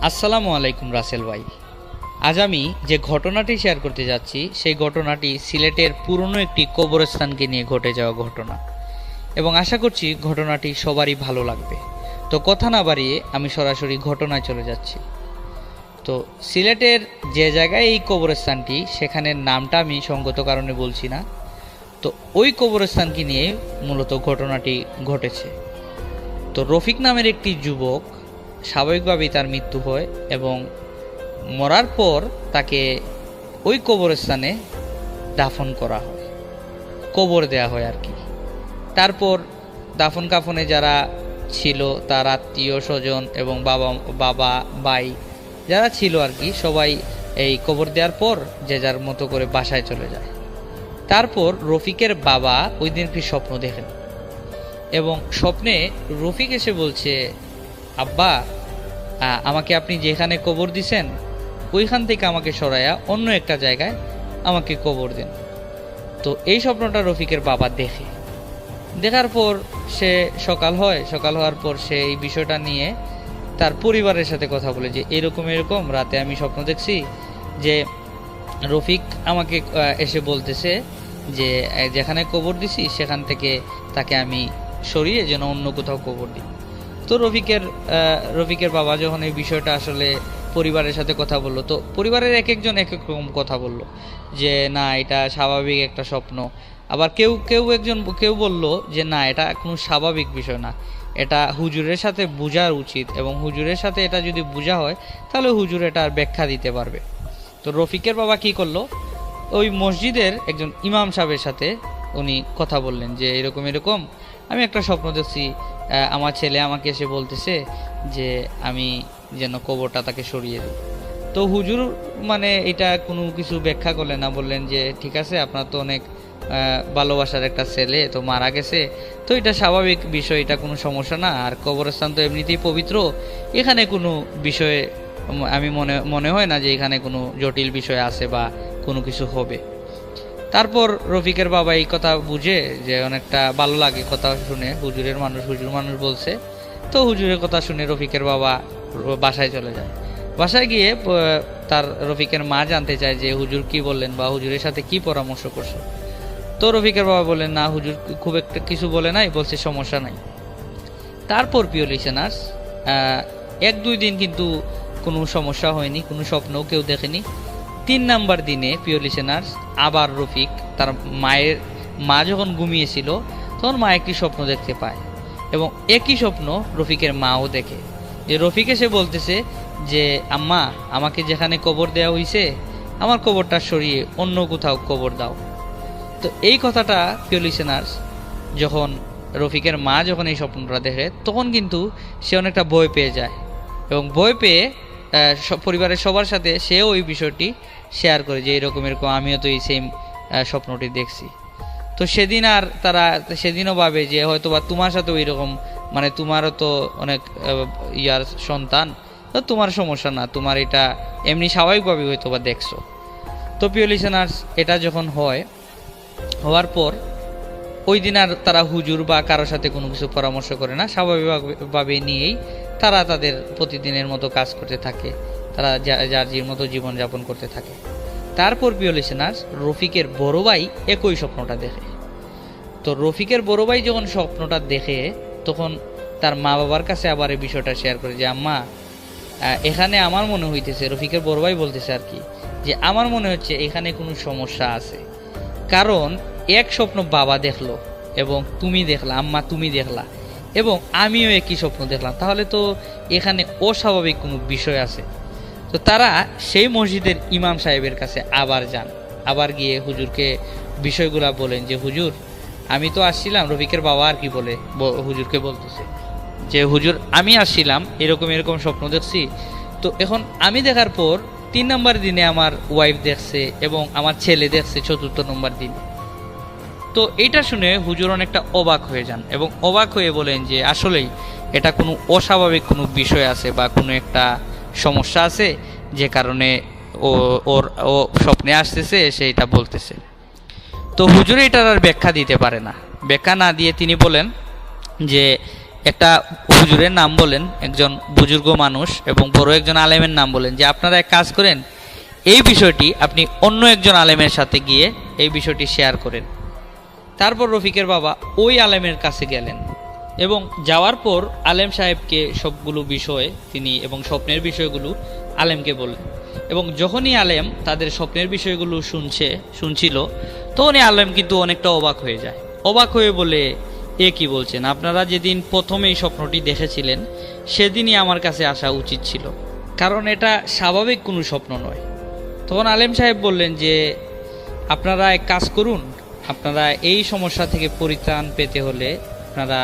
আসসালামু আলাইকুম রাসেল ভাই। আজ আমি যে ঘটনাটি শেয়ার করতে যাচ্ছি সেই ঘটনাটি সিলেটের পুরনো একটি কবরস্থানকে নিয়ে ঘটে যাওয়া ঘটনা, এবং আশা করছি ঘটনাটি সবারই ভালো লাগবে। তো কথা না বাড়িয়ে আমি সরাসরি ঘটনায় চলে যাচ্ছি। তো সিলেটের যে জায়গায় এই কবরস্থানটি, সেখানের নামটা আমি সঙ্গত কারণে বলছি না। তো ওই কবরস্থানকে নিয়ে মূলত ঘটনাটি ঘটেছে। তো রফিক নামের একটি যুবক, স্বাভাবিকভাবেই তার মৃত্যু হয় এবং মরার পর তাকে ওই কবরস্থানে দাফন করা হয়, কবর দেয়া হয় আর কি। তারপর দাফন কাফনে যারা ছিল, তার আত্মীয় স্বজন এবং বাবা বাবা ভাই যারা ছিল আর কি, সবাই এই কবর দেওয়ার পর যে যার মতো করে বাসায় চলে যায়। তারপর রফিকের বাবা ওই দিন একটি স্বপ্ন দেখেন, এবং স্বপ্নে রফিক এসে বলছে, আব্বা, আমাকে আপনি যেখানে কবর দিছেন ওইখান থেকে আমাকে সরাইয়া অন্য একটা জায়গায় আমাকে কবর দেন। তো এই স্বপ্নটা রফিকের বাবা দেখার পর সে সকাল হওয়ার পর সে এই বিষয়টা নিয়ে তার পরিবারের সাথে কথা বলে যে এরকম এরকম রাতে আমি স্বপ্ন দেখছি যে রফিক আমাকে এসে বলতেছে যে যেখানে কবর দিছি সেখান থেকে তাকে আমি সরিয়ে যেন অন্য কোথাও কবর দিই। তো রফিকের বাবা যখন এই বিষয়টা আসলে পরিবারের সাথে কথা বললো, তো পরিবারের এক একজন এক এক রকম কথা বলল যে না, এটা স্বাভাবিক একটা স্বপ্ন। আবার কেউ বলল যে না, এটা কোনো স্বাভাবিক বিষয় না, এটা হুজুরের সাথে বোঝার উচিত, এবং হুজুরের সাথে এটা যদি বোঝা হয় তাহলে হুজুর এটার ব্যাখ্যা দিতে পারবে। তো রফিকের বাবা কি করলো, ওই মসজিদের একজন ইমাম সাহেবের সাথে উনি কথা বললেন যে এরকম এরকম আমি একটা স্বপ্ন দেখছি, আমার ছেলে আমাকে এসে বলতেছে যে আমি যেন কবরটা তাকে সরিয়ে দিই। তো হুজুর এটা কোনো কিছু ব্যাখ্যা করলেন না, বললেন যে ঠিক আছে, আপনার তো অনেক ভালোবাসার একটা ছেলে তো মারা গেছে, তো এটা স্বাভাবিক বিষয়, এটা কোনো সমস্যা না, আর কবরস্থান তো এমনিতেই পবিত্র, এখানে কোনো বিষয়ে আমি মনে হয় না যে এখানে কোনো জটিল বিষয় আছে বা কোনো কিছু হবে। তারপর রফিকের বাবা এই কথা বুঝে যে অনেকটা ভালো লাগে কথা শুনে, হুজুর মানুষ বলছে। তো হুজুরের কথা শুনে রফিকের বাবা বাসায় চলে যায়। বাসায় গিয়ে তার রফিকের মা জানতে চায় যে হুজুর কি বললেন বা হুজুরের সাথে কি পরামর্শ করছো। তো রফিকের বাবা বললেন, না, হুজুর খুব একটা কিছু বলে নাই, বলছে সমস্যা নাই। তারপর প্রিয় লিসেনার্স, 1-2 দিন কিন্তু কোনো সমস্যা হয়নি, কোনো স্বপ্নও কেউ দেখেনি। 3 নাম্বার দিনে প্রিয় লিসেনার্স, আবার রফিক তার মা যখন ঘুমিয়েছিল তখন মা একটি স্বপ্ন দেখতে পায়, এবং একই স্বপ্ন রফিকের মাও দেখে। যে রফিক এসে বলতেছে যে আম্মা, আমাকে যেখানে কবর দেওয়া হয়েছে আমার কবরটা সরিয়ে অন্য কোথাও কবর দাও। তো এই কথাটা প্রিয় লিসেনার্স, যখন রফিকের মা যখন এই স্বপ্নটা দেখে তখন কিন্তু সে অনেকটা ভয় পেয়ে যায়, এবং ভয় পেয়ে পরিবারের সবার সাথে সেও ওই বিষয়টি শেয়ার করে যে এরকম আমিও তো এই সেম স্বপ্নটি দেখছি। তো সেদিনও ভাবে যে হয়তো বা তোমার সাথে ওই রকম, তোমারও তো অনেক ইয়ার সন্তান, তো তোমার সমস্যা না, তোমার এটা এমনি স্বাভাবিকভাবে হয়তো বা দেখছো। তো প্রিয় লিসেনার্স, এটা যখন হওয়ার পর ওই দিন আর তারা হুজুর বা কারোর সাথে কোনো কিছু পরামর্শ করে না, স্বাভাবিকভাবে নিয়েই তারা তাদের প্রতিদিনের মতো কাজ করতে থাকে, তারা যার মতো জীবনযাপন করতে থাকে। তারপর প্রিয় লিসেনার্স, রফিকের বড় ভাই একই স্বপ্নটা দেখে। তো রফিকের বড় ভাই যখন স্বপ্নটা দেখে তখন তার মা বাবার কাছে আবার এই বিষয়টা শেয়ার করে যে আম্মা, এখানে আমার মনে হইতেছে, রফিকের বড় ভাই বলতেছে আর কি, যে আমার মনে হচ্ছে এখানে কোনো সমস্যা আছে, কারণ এক স্বপ্ন বাবা দেখলো এবং তুমি দেখলা, আম্মা তুমি দেখলা, এবং আমিও একই স্বপ্ন দেখলাম, তাহলে তো এখানে অস্বাভাবিক কোনো বিষয় আছে। তো তারা সেই মসজিদের ইমাম সাহেবের কাছে আবার যান, আবার গিয়ে হুজুরকে বিষয়গুলা বলেন যে হুজুর, আমি তো আসছিলাম, রফিকের বাবা আর কি বলে হুজুরকে বলতেছে যে হুজুর, আমি আসছিলাম, এরকম এরকম স্বপ্ন দেখছি, তো এখন আমি দেখার পর 3 নম্বর দিনে আমার ওয়াইফ দেখছে এবং আমার ছেলে দেখছে 4র্থ নম্বর দিনে। তো এটা শুনে হুজুর অনেকটা অবাক হয়ে যান, এবং অবাক হয়ে বলেন যে আসলেই এটা কোনো অস্বাভাবিক কোনো বিষয় আছে বা কোনো একটা সমস্যা আছে, যে কারণে ও স্বপ্নে আসতেছে, সে এটা বলতেছে। তো হুজুর এটার আর ব্যাখ্যা দিতে পারে না, ব্যাখ্যা না দিয়ে তিনি বলেন যে একটা হুজুরের নাম বলেন, একজন বুজুর্গ মানুষ এবং বড় একজন আলেমের নাম বলেন, যে আপনারা এক কাজ করেন, এই বিষয়টি আপনি অন্য একজন আলেমের সাথে গিয়ে এই বিষয়টি শেয়ার করেন। তারপর রফিকের বাবা ওই আলেমের কাছে গেলেন এবং যাওয়ার পর আলেম সাহেবকে সবগুলো বিষয় তিনি এবং স্বপ্নের বিষয়গুলো আলেমকে বললেন। এবং যখনই আলেম তাদের স্বপ্নের বিষয়গুলো শুনছিল, তখনই আলেম কিন্তু অনেকটা অবাক হয়ে যায়। অবাক হয়ে বলে, এ কি বলছেন, আপনারা যেদিন প্রথমে এই স্বপ্নটি দেখেছিলেন সেদিনই আমার কাছে আসা উচিত ছিল, কারণ এটা স্বাভাবিক কোনো স্বপ্ন নয়। তখন আলেম সাহেব বললেন যে আপনারা এক কাজ করুন, আপনারা এই সমস্যা থেকে পরিত্রাণ পেতে হলে আপনারা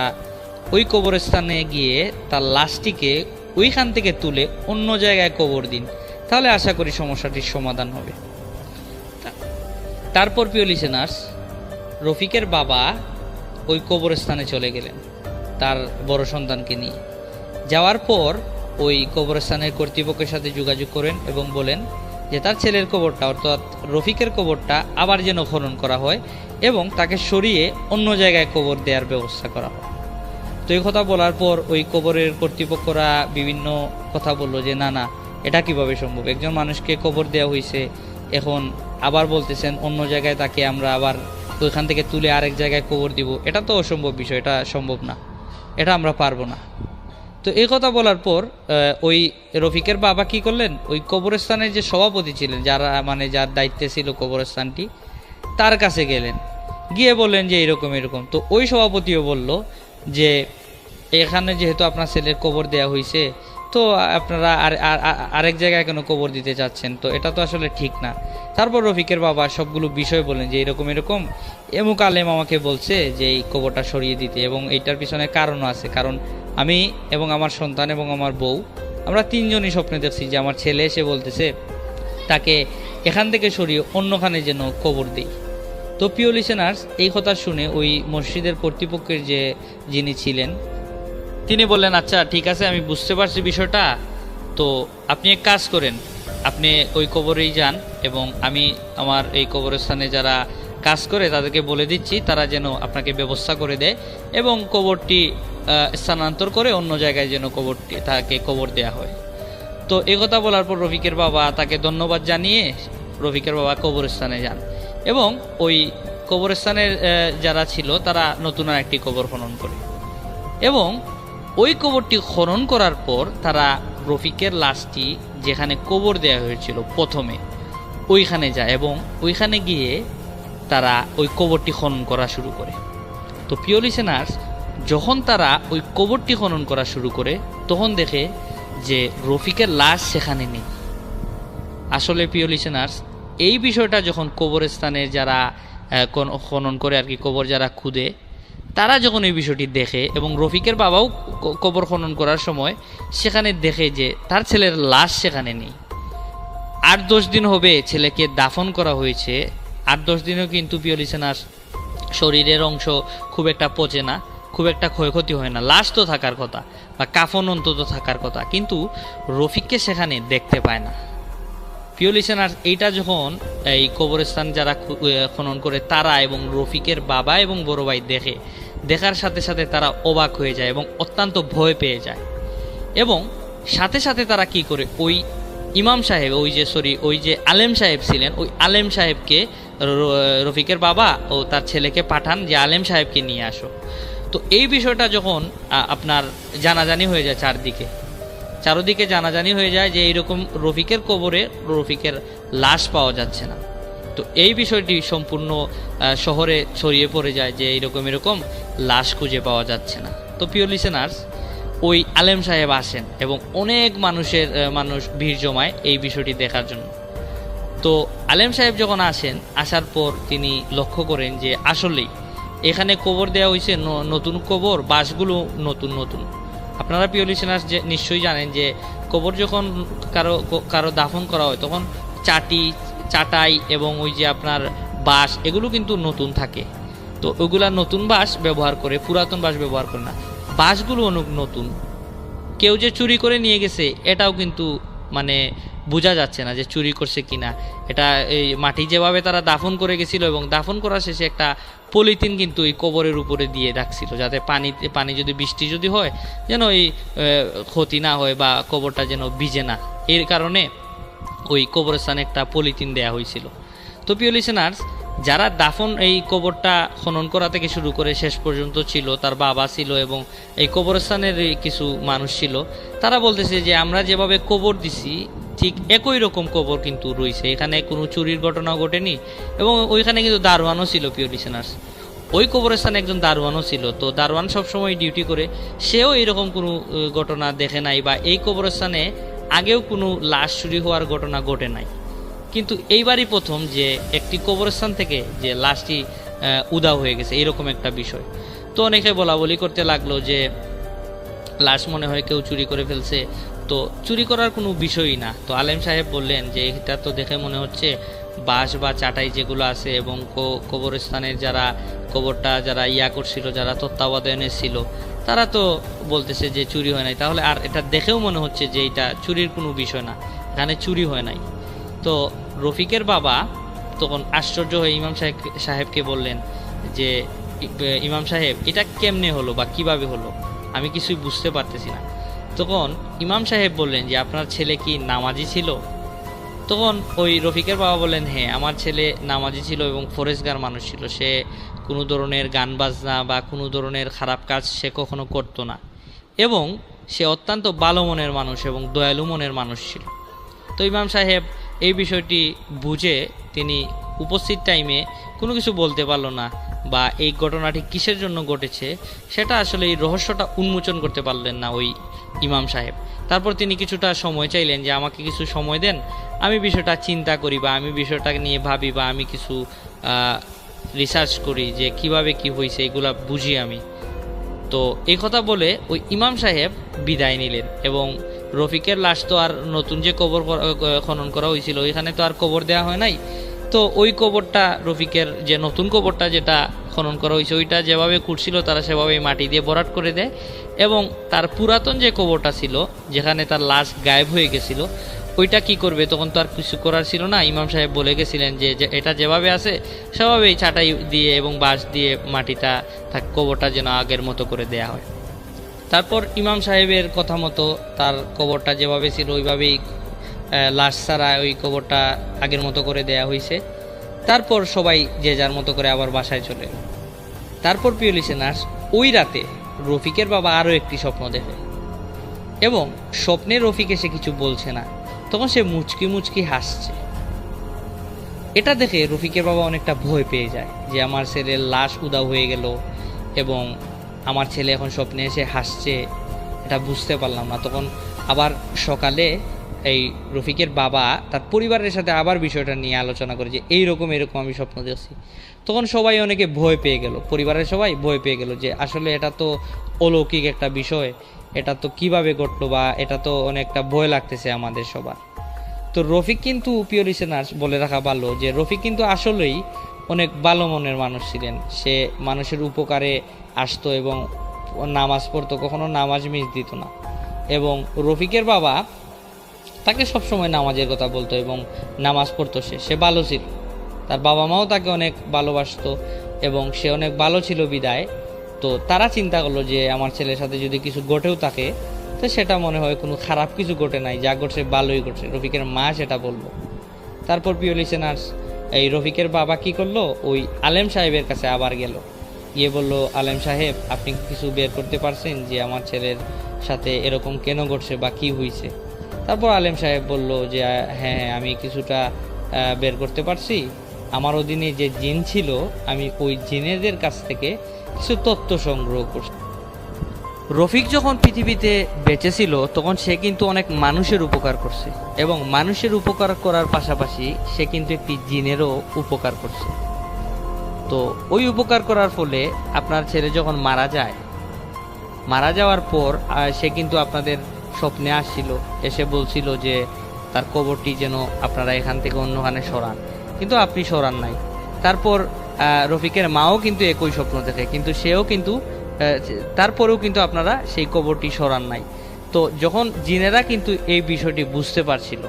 ওই কবরস্থানে গিয়ে তার লাশটিকে ওইখান থেকে তুলে অন্য জায়গায় কবর দিন, তাহলে আশা করি সমস্যাটির সমাধান হবে। তারপর প্রিয় লিসেনার্স, রফিকের বাবা ওই কবরস্থানে চলে গেলেন তার বড় সন্তানকে নিয়ে। যাওয়ার পর ওই কবরস্থানের কর্তৃপক্ষের সাথে যোগাযোগ করেন এবং বলেন যে তার ছেলের কবরটা অর্থাৎ রফিকের কবরটা আবার যেন খনন করা হয় এবং তাকে সরিয়ে অন্য জায়গায় কবর দেওয়ার ব্যবস্থা করা হয়। তো এই কথা বলার পর ওই কবরের কর্তৃপক্ষরা বিভিন্ন কথা বললো যে না, এটা কিভাবে সম্ভব, একজন মানুষকে কবর দেওয়া হয়েছে, এখন আবার বলতেছেন অন্য জায়গায় তাকে আমরা আবার ওইখান থেকে তুলে আরেক জায়গায় কবর দিব, এটা তো অসম্ভব বিষয়, এটা সম্ভব না, এটা আমরা পারবো না। তো এই কথা বলার পর ওই রফিকের বাবা কি করলেন, ওই কবরস্থানের যে সভাপতি ছিলেন, যার দায়িত্বে ছিল কবরস্থানটি, তার কাছে গেলেন, গিয়ে বললেন যে এরকম। তো ওই সভাপতিও বলল যে এখানে যেহেতু আপনার ছেলের কবর দেওয়া হয়েছে, তো আপনারা আরেক জায়গায় কেন কবর দিতে চাচ্ছেন, তো এটা তো আসলে ঠিক না। তারপর রফিকের বাবা সবগুলো বিষয় বলেন যে এরকম এমুক আলেম আমাকে বলছে যে এই কবরটা সরিয়ে দিতে, এবং এইটার পিছনে কারণও আছে, কারণ আমি এবং আমার সন্তান এবং আমার বউ আমরা তিনজনই স্বপ্নে দেখছি যে আমার ছেলে এসে বলতেছে তাকে এখান থেকে সরিয়ে অন্যখানে যেন কবর দিই। তো প্রিয় লিসেনার্স, এই কথা শুনে ওই মসজিদের কর্তৃপক্ষের যিনি ছিলেন তিনি বললেন, আচ্ছা ঠিক আছে, আমি বুঝতে পারছি বিষয়টা, তো আপনি এক কাজ করেন, আপনি ওই কবরেই যান এবং আমি আমার এই কবরস্থানে যারা কাজ করে তাদেরকে বলে দিচ্ছি তারা যেন আপনাকে ব্যবস্থা করে দেয় এবং কবরটি স্থানান্তর করে অন্য জায়গায় যেন তাকে কবর দেয়া হয়। তো এই কথা বলার পর রফিকের বাবা তাকে ধন্যবাদ জানিয়ে রফিকের বাবা কবরস্থানে যান এবং ওই কবরস্থানের যারা ছিল তারা নতুন একটি কবর খনন করে এবং ওই কবরটি খনন করার পর তারা রফিকের লাশটি যেখানে কবর দেওয়া হয়েছিল প্রথমে ওইখানে যায় এবং ওইখানে গিয়ে তারা ওই কবরটি খনন করা শুরু করে। তো প্রিয় লিসেনার্স, যখন তারা ওই কবরটি খনন করা শুরু করে তখন দেখে যে রফিকের লাশ সেখানে নেই। আসলে প্রিয় লিসেনার্স, এই বিষয়টা যখন কবরস্থানের যারা খনন করে আর কি, কবর যারা খুদে, তারা যখন এই বিষয়টি দেখে এবং রফিকের বাবাও কবর খনন করার সময় সেখানে দেখে যে তার ছেলের লাশ সেখানে নেই। 8-10 দিন হবে ছেলেকে দাফন করা হয়েছে, 8-10 দিনও কিন্তু প্রিয় লিসেনার্স শরীরের অংশ খুব একটা পচে না, খুব একটা ক্ষয়ক্ষতি হয় না, লাশ তো থাকার কথা বা কাফন অন্তত থাকার কথা, কিন্তু রফিককে সেখানে দেখতে পায় না। প্রিয় লিসেনার্স, এইটা যখন এই কবরস্থান যারা খনন করে তারা এবং রফিকের বাবা এবং বড় ভাই দেখার সাথে সাথে তারা অবাক হয়ে যায় এবং অত্যন্ত ভয় পেয়ে যায় এবং সাথে সাথে তারা কি করে, ওই ইমাম সাহেব ওই যে আলেম সাহেব ছিলেন, ওই আলেম সাহেবকে রফিকের বাবা ও তার ছেলেকে পাঠান যে আলেম সাহেবকে নিয়ে আসো। তো এই বিষয়টা যখন আপনার জানাজানি হয়ে যায়, চারদিকে জানাজানি হয়ে যায় যে এইরকম রফিকের কবরে রফিকের লাশ পাওয়া যাচ্ছে না। তো এই বিষয়টি সম্পূর্ণ শহরে ছড়িয়ে পড়ে যায় যে এরকম লাশ খুঁজে পাওয়া যাচ্ছে না। তো প্রিয় লিসেনার্স, ওই আলেম সাহেব আসেন এবং অনেক মানুষ ভিড় জমায় এই বিষয়টি দেখার জন্য। তো আলেম সাহেব যখন আসার পর তিনি লক্ষ্য করেন যে আসলেই এখানে কবর দেওয়া হয়েছে নতুন কবর, বাঁশগুলো নতুন। আপনারা প্রিয় লিসেনার্স যে নিশ্চয়ই জানেন যে কবর যখন কারো দাফন করা হয় তখন চাটাই এবং ওই যে আপনার বাঁশ এগুলো কিন্তু নতুন থাকে। তো ওগুলা নতুন বাঁশ ব্যবহার করে, পুরাতন বাঁশ ব্যবহার করে না। বাঁশগুলো অনেক নতুন, কেউ যে চুরি করে নিয়ে গেছে এটাও কিন্তু বোঝা যাচ্ছে না যে চুরি করছে কিনা। এটা এই মাটি যেভাবে তারা দাফন করে গেছিল এবং দাফন করার শেষে একটা পলিথিন কিন্তু এই কবরের উপরে দিয়ে রাখছিল, যাতে পানি যদি বৃষ্টি যদি হয় যেন এই ক্ষতি না হয় বা কবরটা যেন ভিজে না, এর কারণে ওই কবরস্থানে একটা পলিথিন দেয়া হয়েছিল। তো প্রিয় লিসেনার্স, যারা দাফন এই কবরটা খনন করা থেকে শুরু করে শেষ পর্যন্ত ছিল, তার বাবা ছিল এবং এই কবরস্থানের কিছু মানুষ ছিল, তারা বলতেছে যে আমরা যেভাবে কবর দিছি ঠিক একই রকম কবর কিন্তু রয়েছে, এখানে কোনো চুরির ঘটনাও ঘটেনি। এবং ওইখানে কিন্তু দারোয়ানও ছিল প্রিয় লিসেনার্স, ওই কবরস্থানে একজন দারোয়ানও ছিল। তো দারোয়ান সবসময় ডিউটি করে, সেও এরকম কোনো ঘটনা দেখে নাই বা এই কবরস্থানে আগেও কোনো লাশ চুরি হওয়ার ঘটনা ঘটে নাই। কিন্তু এইবারই প্রথম যে একটি কবরস্থান থেকে যে লাশটি উধাও হয়ে গেছে, এরকম একটা বিষয়। তো অনেকে বলা বলি করতে লাগলো যে লাশ মনে হয় কেউ চুরি করে ফেলছে, তো চুরি করার কোনো বিষয়ই না। তো আলেম সাহেব বললেন যে এটা তো দেখে মনে হচ্ছে বাঁশ বা চাটাই যেগুলো আছে এবং কবরস্থানের কবরটা যারা করছিল, যারা তত্ত্বাবধানে ছিল, তারা তো বলতেছে যে চুরি হয় নাই, তাহলে আর এটা দেখেও মনে হচ্ছে যে এটা চুরির কোনো বিষয় না, এখানে চুরি হয় নাই। তো রফিকের বাবা তখন আশ্চর্য হয়ে ইমাম সাহেবকে বললেন যে ইমাম সাহেব, এটা কেমনে হলো বা কিভাবে হলো, আমি কিছুই বুঝতে পারতেছি না। তখন ইমাম সাহেব বললেন যে আপনার ছেলে কি নামাজি ছিল? তখন ওই রফিকের বাবা বললেন, হ্যাঁ, আমার ছেলে নামাজি ছিল এবং ফরেজগার মানুষ ছিল, সে কোনো ধরনের গান বাজনা বা কোনো ধরনের খারাপ কাজ সে কখনো করতো না, এবং সে অত্যন্ত ভালো মনের মানুষ এবং দয়ালু মনের মানুষ ছিল। তো ইমাম সাহেব এই বিষয়টি বুঝে তিনি উপস্থিত টাইমে কোনো কিছু বলতে পারলো না, বা এই ঘটনাটি কিসের জন্য ঘটেছে সেটা আসলে এই রহস্যটা উন্মোচন করতে পারলেন না ওই ইমাম সাহেব। তারপর তিনি কিছুটা সময় চাইলেন যে আমাকে কিছু সময় দেন, আমি বিষয়টা চিন্তা করি বা আমি বিষয়টাকে নিয়ে ভাবি বা আমি কিছু রিসার্চ করি যে কিভাবে কি হয়েছে, এগুলা বুঝি আমি। তো এই কথা বলে ওই ইমাম সাহেব বিদায় নিলেন এবং রফিকের লাশ তো আর নতুন যে কবর খনন করা হয়েছিল ওইখানে তো আর কবর দেওয়া হয় নাই। তো ওই কবরটা, রফিকের যে নতুন কবরটা যেটা খনন করা হয়েছে, ওইটা যেভাবে খুঁড়ছিল তারা সেভাবেই মাটি দিয়ে ভরাট করে দেয়, এবং তার পুরাতন যে কবরটা ছিল যেখানে তার লাশ গায়েব হয়ে গেছিল, ওইটা কি করবে, তখন তো আর কিছু করার ছিল না। ইমাম সাহেব বলে গেছিলেন যে এটা যেভাবে আছে সেভাবেই ছাটাই দিয়ে এবং বাঁশ দিয়ে মাটিটা কবরটা যেন আগের মতো করে দেয়া হয়। তারপর ইমাম সাহেবের কথা মতো তার কবরটা যেভাবে ছিল ওইভাবেই লাশ ছাড়া ওই কবরটা আগের মতো করে দেয়া হয়েছে। তারপর সবাই যে যার মতো করে আবার বাসায় চলে। তারপর প্রিয় লিসেনার্স, ওই রাতে রফিকের বাবা আরও একটি স্বপ্ন দেখে এবং স্বপ্নে রফিক এসে কিছু বলছে না, তখন সে মুচকি মুচকি হাসছে। এটা দেখে রফিকের বাবা অনেকটা ভয় পেয়ে যায় যে আমার ছেলের লাশ উধাও হয়ে গেল এবং আমার ছেলে এখন স্বপ্নে এসে হাসছে, এটা বুঝতে পারলাম না। তখন আবার সকালে এই রফিকের বাবা তার পরিবারের সাথে আবার বিষয়টা নিয়ে আলোচনা করে যে এরকম আমি স্বপ্ন দেখছি। তখন সবাই অনেকে ভয় পেয়ে গেল, পরিবারের সবাই ভয় পেয়ে গেল যে আসলে এটা তো অলৌকিক একটা বিষয়, এটা তো কিভাবে ঘটলো বা এটা তো অনেকটা ভয় লাগতেছে আমাদের সবার। তো রফিক কিন্তু, প্রিয় লিসেনার্স, বলে রাখা ভালো যে রফিক কিন্তু আসলেই অনেক ভালো মনের মানুষ ছিলেন। সে মানুষের উপকারে আসতো এবং নামাজ পড়তো, কখনো নামাজ মিস দিত না। এবং রফিকের বাবা তাকে সবসময় নামাজের কথা বলতো এবং নামাজ পড়তো, সে ভালো ছিল। তার বাবা মাও তাকে অনেক ভালোবাসতো এবং সে অনেক ভালো ছিল বিদায়। তো তারা চিন্তা করলো যে আমার ছেলের সাথে যদি কিছু ঘটেও থাকে তো সেটা মনে হয় কোনো খারাপ কিছু ঘটে নাই, যা ঘটছে ভালোই ঘটছে, রফিকের মা সেটা বললো। তারপর প্রিয় লিসেনার্স, এই রফিকের বাবা কি করলো, ওই আলেম সাহেবের কাছে আবার গেল, গিয়ে বলল, আলেম সাহেব, আপনি কিছু বের করতে পারছেন যে আমার ছেলের সাথে এরকম কেন ঘটছে বা কি হয়েছে? তারপর আলেম সাহেব বলল যে হ্যাঁ, আমি কিছুটা বের করতে পারছি। আমার অধীনে যে জিন ছিল, আমি ওই জিনেদের কাছ থেকে কিছু তথ্য সংগ্রহ করছি। রফিক যখন পৃথিবীতে বেঁচে ছিল তখন সে কিন্তু অনেক মানুষের উপকার করছে এবং মানুষের উপকার করার পাশাপাশি সে কিন্তু একটি জিনেরও উপকার করছে। তো ওই উপকার করার ফলে আপনার ছেলে যখন মারা যাওয়ার পর সে কিন্তু আপনাদের স্বপ্নে আসছিল, এসে বলছিল যে তার কবরটি যেন আপনারা এখান থেকে অন্যখানে সরান, কিন্তু আপনি সরান নাই। তারপর রফিকের মাও কিন্তু একই স্বপ্ন দেখে, কিন্তু সেও কিন্তু তারপরেও কিন্তু আপনারা সেই কবরটি সরান নাই। তো যখন জিনেরা কিন্তু এই বিষয়টি বুঝতে পারছিল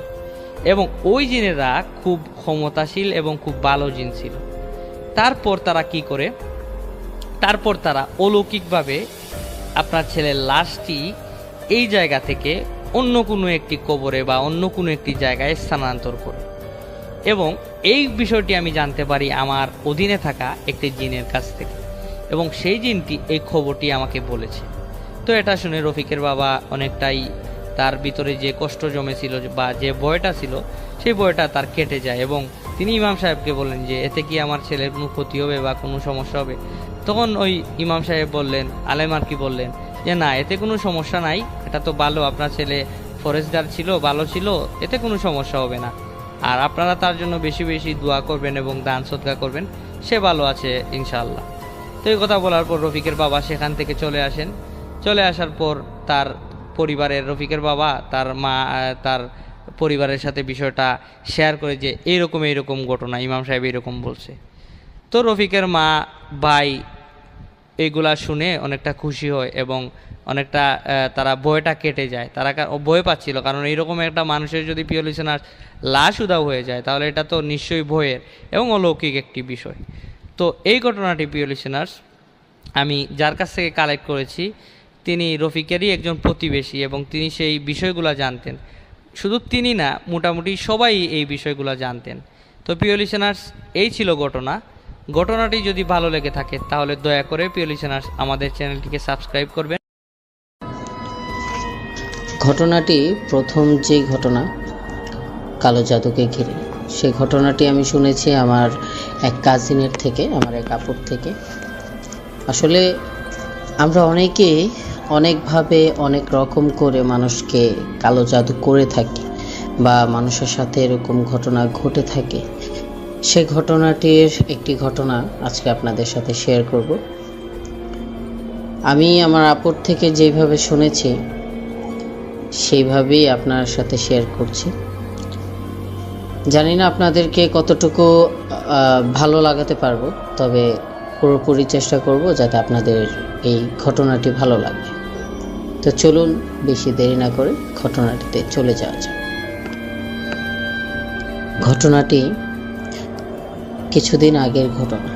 এবং ওই জিনেরা খুব ক্ষমতাশীল এবং খুব ভালো জিন ছিল। তারপর তারা কি করে, তারপর তারা অলৌকিকভাবে আপনার ছেলের লাশটি এই জায়গা থেকে অন্য কোনো একটি কবরে বা অন্য কোনো একটি জায়গায় স্থানান্তর করে। এবং এই বিষয়টি আমি জানতে পারি আমার অধীনে থাকা একটি জিনের কাছ থেকে, এবং সেই জিনটি এই খবরটি আমাকে বলেছে। তো এটা শুনে রফিকের বাবা অনেকটাই, তার ভিতরে যে কষ্ট জমেছিল বা যে ভয়টা ছিল সেই ভয়টা তার কেটে যায়, এবং তিনি ইমাম সাহেবকে বললেন যে এতে কি আমার ছেলের কোনো ক্ষতি হবে বা কোনো সমস্যা হবে? তখন ওই ইমাম সাহেব বললেন, আলেম আর কি বললেন যে না, এতে কোনো সমস্যা নাই, এটা তো ভালো, আপনার ছেলে ফরেস্টদার ছিল, ভালো ছিল, এতে কোনো সমস্যা হবে না। আর আপনারা তার জন্য বেশি বেশি দোয়া করবেন এবং দান সদকা করবেন, সে ভালো আছে ইনশাআল্লাহ। তো এই কথা বলার পর রফিকের বাবা সেখান থেকে চলে আসেন। চলে আসার পর তার পরিবারের, রফিকের বাবা তার মা তার পরিবারের সাথে বিষয়টা শেয়ার করে যে এইরকম ঘটনা, ইমাম সাহেব এরকম বলছে। তো রফিকের মা ভাই এইগুলা শুনে অনেকটা খুশি হয় এবং অনেকটা তারা ভয়টা কেটে যায়। তারা ভয় পাচ্ছিল, কারণ এইরকম একটা মানুষের যদি প্রিয় লিসেনার লাশ উধাও হয়ে যায় তাহলে এটা তো নিশ্চয়ই ভয়ের এবং অলৌকিক একটি বিষয়। তো এই ঘটনাটি প্রিয় লিসেনার্স আমি যার কাছ থেকে কালেক্ট করেছি তিনি রফিকেরই একজন প্রতিবেশী এবং তিনি সেই বিষয়গুলো জানতেন। শুধু তিনি না, মোটামুটি সবাই এই বিষয়গুলো জানতেন। তো প্রিয় লিসেনার্স, এই ছিল ঘটনাটি যদি ভালো লেগে থাকে তাহলে দয়া করে প্রিয় লিসেনার্স আমাদের চ্যানেলটিকে সাবস্ক্রাইব করবেন। ঘটনাটি প্রথম যে ঘটনা কালো জাদুকে ঘিরে, সেই ঘটনাটি আমি শুনেছি আমার এক কাজিনের থেকে, আমার এক আপুর থেকে। আসলে আমরা অনেকেই অনেকভাবে অনেক রকম করে মানুষকে কালো জাদু করে থাকি বা মানুষের সাথে এরকম ঘটনা ঘটে থাকে। সেই ঘটনাটির একটি ঘটনা আজকে আপনাদের সাথে শেয়ার করব। আমি আমার আপুর থেকে যেভাবে শুনেছি সেইভাবেই আপনার সাথে শেয়ার করছি। জানি না আপনাদেরকে কতটুকু ভালো লাগাতে পারবো, তবে পুরোপুরি চেষ্টা করব যাতে আপনাদের এই ঘটনাটি ভালো লাগে। তো চলুন বেশি দেরি না করে ঘটনাটিতে চলে যাওয়া যাক। ঘটনাটি কিছুদিন আগের ঘটনা।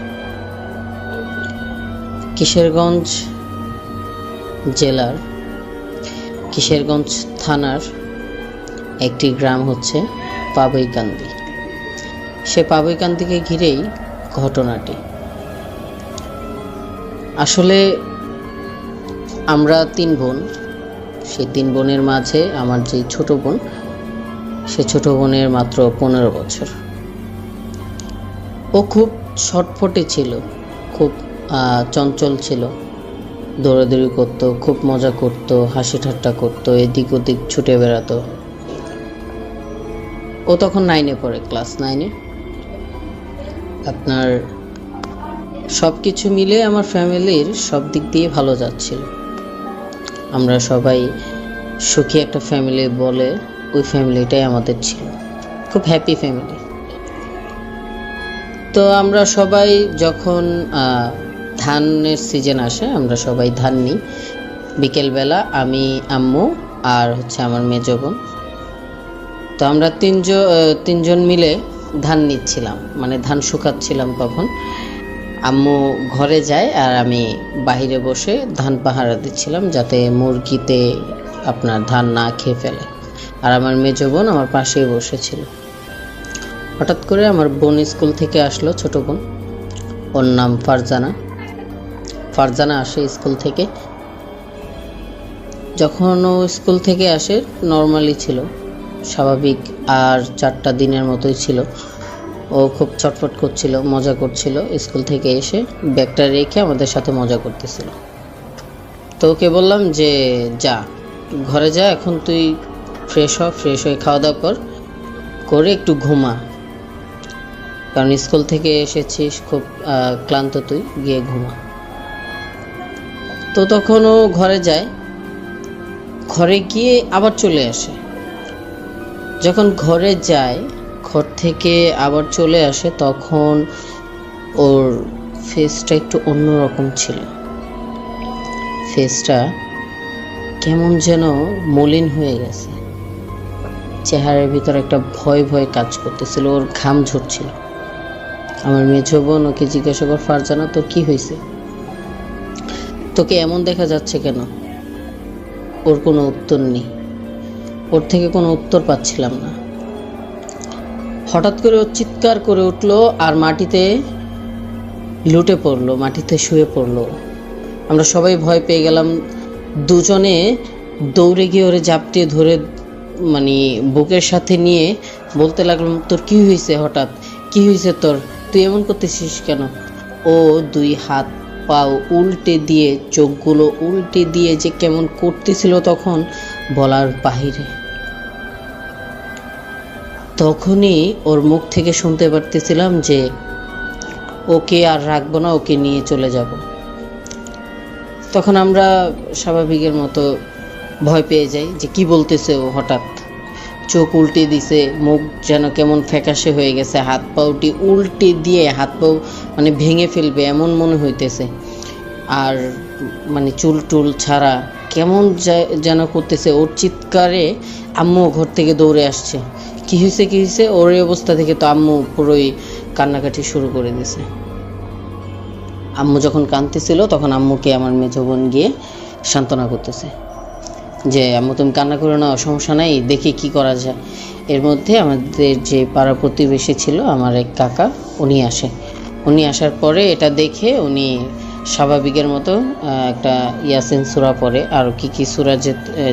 কিশোরগঞ্জ জেলার কিশোরগঞ্জ থানার একটি গ্রাম হচ্ছে পাবইকান্দি। সে পাবইকান্দিকে ঘিরেই ঘটনাটি। আসলে আমরা 3 বোন, সেই 3 বোনের মাঝে আমার যে ছোট বোন, সে ছোট বোনের মাত্র 15 বছর। ও খুব ছটফটে ছিল, খুব চঞ্চল ছিল, দৌড়াদৌড়ি করতো, খুব মজা করতো, হাসি ঠাট্টা করতো, এদিক ওদিক ছুটে বেড়াতো। ও তখন 9-এ পড়ে, ক্লাস 9-এ। আপনার সব কিছু মিলে আমার ফ্যামিলির সব দিক দিয়ে ভালো যাচ্ছিল। আমরা সবাই সুখী একটা ফ্যামিলি বলে ওই ফ্যামিলিটাই আমাদের ছিল, খুব হ্যাপি ফ্যামিলি। তো আমরা সবাই যখন ধানের সিজন আসে আমরা সবাই ধান নিই। বিকেলবেলা আমি, আম্মু আর হচ্ছে আমার মেজো বোন, তো আমরা তিনজন মিলে ধান নিচ্ছিলাম, মানে ধান শুকাচ্ছিলাম। তখন আম্মু ঘরে যায় আর আমি বাইরে বসে ধান পাহারা দিচ্ছিলাম যাতে মুরগিতে আপনার ধান না খেয়ে ফেলে। আর আমার মেজো বোন আমার পাশেই বসেছিল। হঠাৎ করে আমার বোন স্কুল থেকে আসলো, ছোট বোন, ওর নাম ফারজানা আসে স্কুল থেকে। যখন ও স্কুল থেকে আসে নর্মালি ছিল, স্বাভাবিক আর 4টা দিনের মতোই ছিল। ও খুব চটফট করছিল, মজা করছিল। স্কুল থেকে এসে ব্যাগটা রেখে আমাদের সাথে মজা করতেছিল। তো ওকে বললাম যে যা ঘরে যা, এখন তুই ফ্রেশ হয়ে খাওয়া দাওয়া করে একটু ঘুমা, কারণ স্কুল থেকে এসেছিস খুব ক্লান্ত, তুই গিয়ে ঘুমা। তো তখন ও ঘরে যায়, ঘরে গিয়ে আবার চলে আসে। যখন ঘরে যায়, ঘর থেকে আবার চলে আসে, তখন ওর ফেসটা একটু অন্যরকম ছিল। ফেসটা কেমন যেন মলিন হয়ে গেছে। চেহারার ভিতরে একটা ভয় ভয় কাজ করতেছিল, ওর ঘাম ঝরছিল। আমার মেঝো বোন ওকে জিজ্ঞাসা কর, ফারজানা তোর কি হয়েছে, তোকে এমন দেখা যাচ্ছে কেন? ওর কোনো উত্তর নেই, ওর থেকে কোনো উত্তর পাচ্ছিলাম না। হঠাৎ করে ও চিৎকার করে উঠলো আর মাটিতে লুটে পড়লো, মাটিতে শুয়ে পড়লো। আমরা সবাই ভয় পেয়ে গেলাম। দুজনে দৌড়ে গিয়ে ওরে ঝাপটিয়ে ধরে মানে বুকের সাথে নিয়ে বলতে লাগলাম, তোর কি হয়েছে, হঠাৎ কি হয়েছে তোর, তুই এমন করতেছিস কেন? ও দুই হাত পাও উল্টে দিয়ে, চোখগুলো উল্টে দিয়ে যে কেমন করতেছিল তখন বলার বাহিরে। তখনই ওর মুখ থেকে শুনতে পারতেছিলাম যে ওকে আর রাখবো না, ওকে নিয়ে চলে যাব। তখন আমরা স্বাভাবিকের মতো ভয় পেয়ে যাই যে কি বলতেছে ও, হঠাৎ চোখ উল্টে দিছে, মুখ যেন কেমন ফ্যাকাশে হয়ে গেছে, হাত পাউটি উল্টে দিয়ে হাত পাও মানে ভেঙে ফেলবে এমন মনে হইতেছে। আর মানে চুল টুল ছাড়া কেমন যেন করতেছে। ওর চিৎকারে আম্মু ঘর থেকে দৌড়ে আসছে, কি হয়েছে কি হয়েছে। ওর এই অবস্থা থেকে তো আম্মু পুরোই কান্নাকাটি শুরু করে দিয়েছে। আম্মু যখন কাঁদতেছিল তখন আম্মুকে আমার মেজো বোন গিয়ে সান্ত্বনা করতেছে যে আম্মু তুমি কান্না করো না, সমস্যা নাই, দেখি কি করা যায়। এর মধ্যে আমাদের যে পাড়া প্রতিবেশী ছিল আমার এক কাকা, উনি আসে। উনি আসার পরে এটা দেখে উনি স্বাভাবিকের মতো একটা ইয়াসিন সূরা পড়ে, আর কি কি সূরা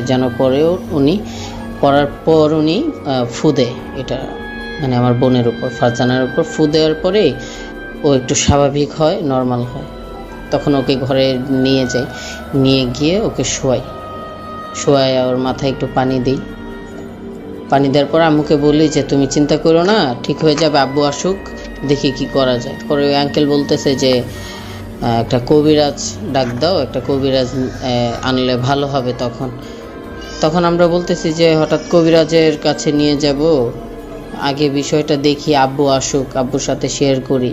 যেন পড়েও উনি পড়ার পর উনি ফু দেয়, এটা মানে আমার বোনের উপর, ফারজানার উপর ফু দেওয়ার পরে ও একটু স্বাভাবিক হয়, নর্মাল হয়। তখন ওকে ঘরে নিয়ে যাই, নিয়ে গিয়ে ওকে শোয়াই ওর মাথায় একটু পানি দিই। পানি দেওয়ার পর আম্মুকে বলি যে তুমি চিন্তা করো না, ঠিক হয়ে যাবে, আব্বু আসুক, দেখি কি করা যায়। পরে ওই আঙ্কেল বলতেছে যে একটা কবিরাজ ডাক দাও, একটা কবিরাজ আনলে ভালো হবে। তখন আমরা বলতেছি যে হঠাৎ কবিরাজের কাছে নিয়ে যাব, আগে বিষয়টা দেখি, আব্বু আসুক, আব্বুর সাথে শেয়ার করি।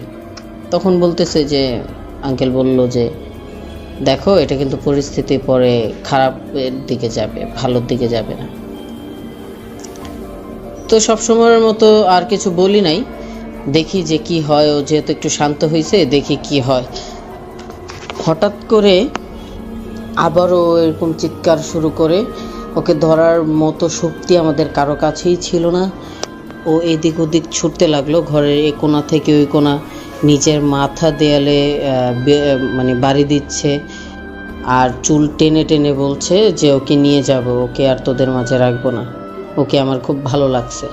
তখন বলতেছে যে আঙ্কেল বলল যে দেখো এটা কিন্তু পরিস্থিতি পরে খারাপের দিকে যাবে, ভালোর দিকে যাবে না। তো সবসময়ের মতো আর কিছু বলি নাই, দেখি যে কি হয়। ও যেহেতু একটু শান্ত হয়েছে, দেখি কি হয়। হঠাৎ করে আবারও এরকম চিৎকার শুরু করে, ওকে ধরার মতো শক্তি আমাদের কারো কাছেই ছিল না। ও এদিক ওদিক ছুটতে লাগলো, ঘরের এই কোণা থেকে ওই কোণা, নিজের মাথা দেয়ালে মানে বাড়ি দিচ্ছে আর চুল টেনে টেনে বলছে যে ওকে নিয়ে যাব, ওকে আর তোদের মাঝে রাখবো না, ওকে আমার খুব ভালো লাগছে,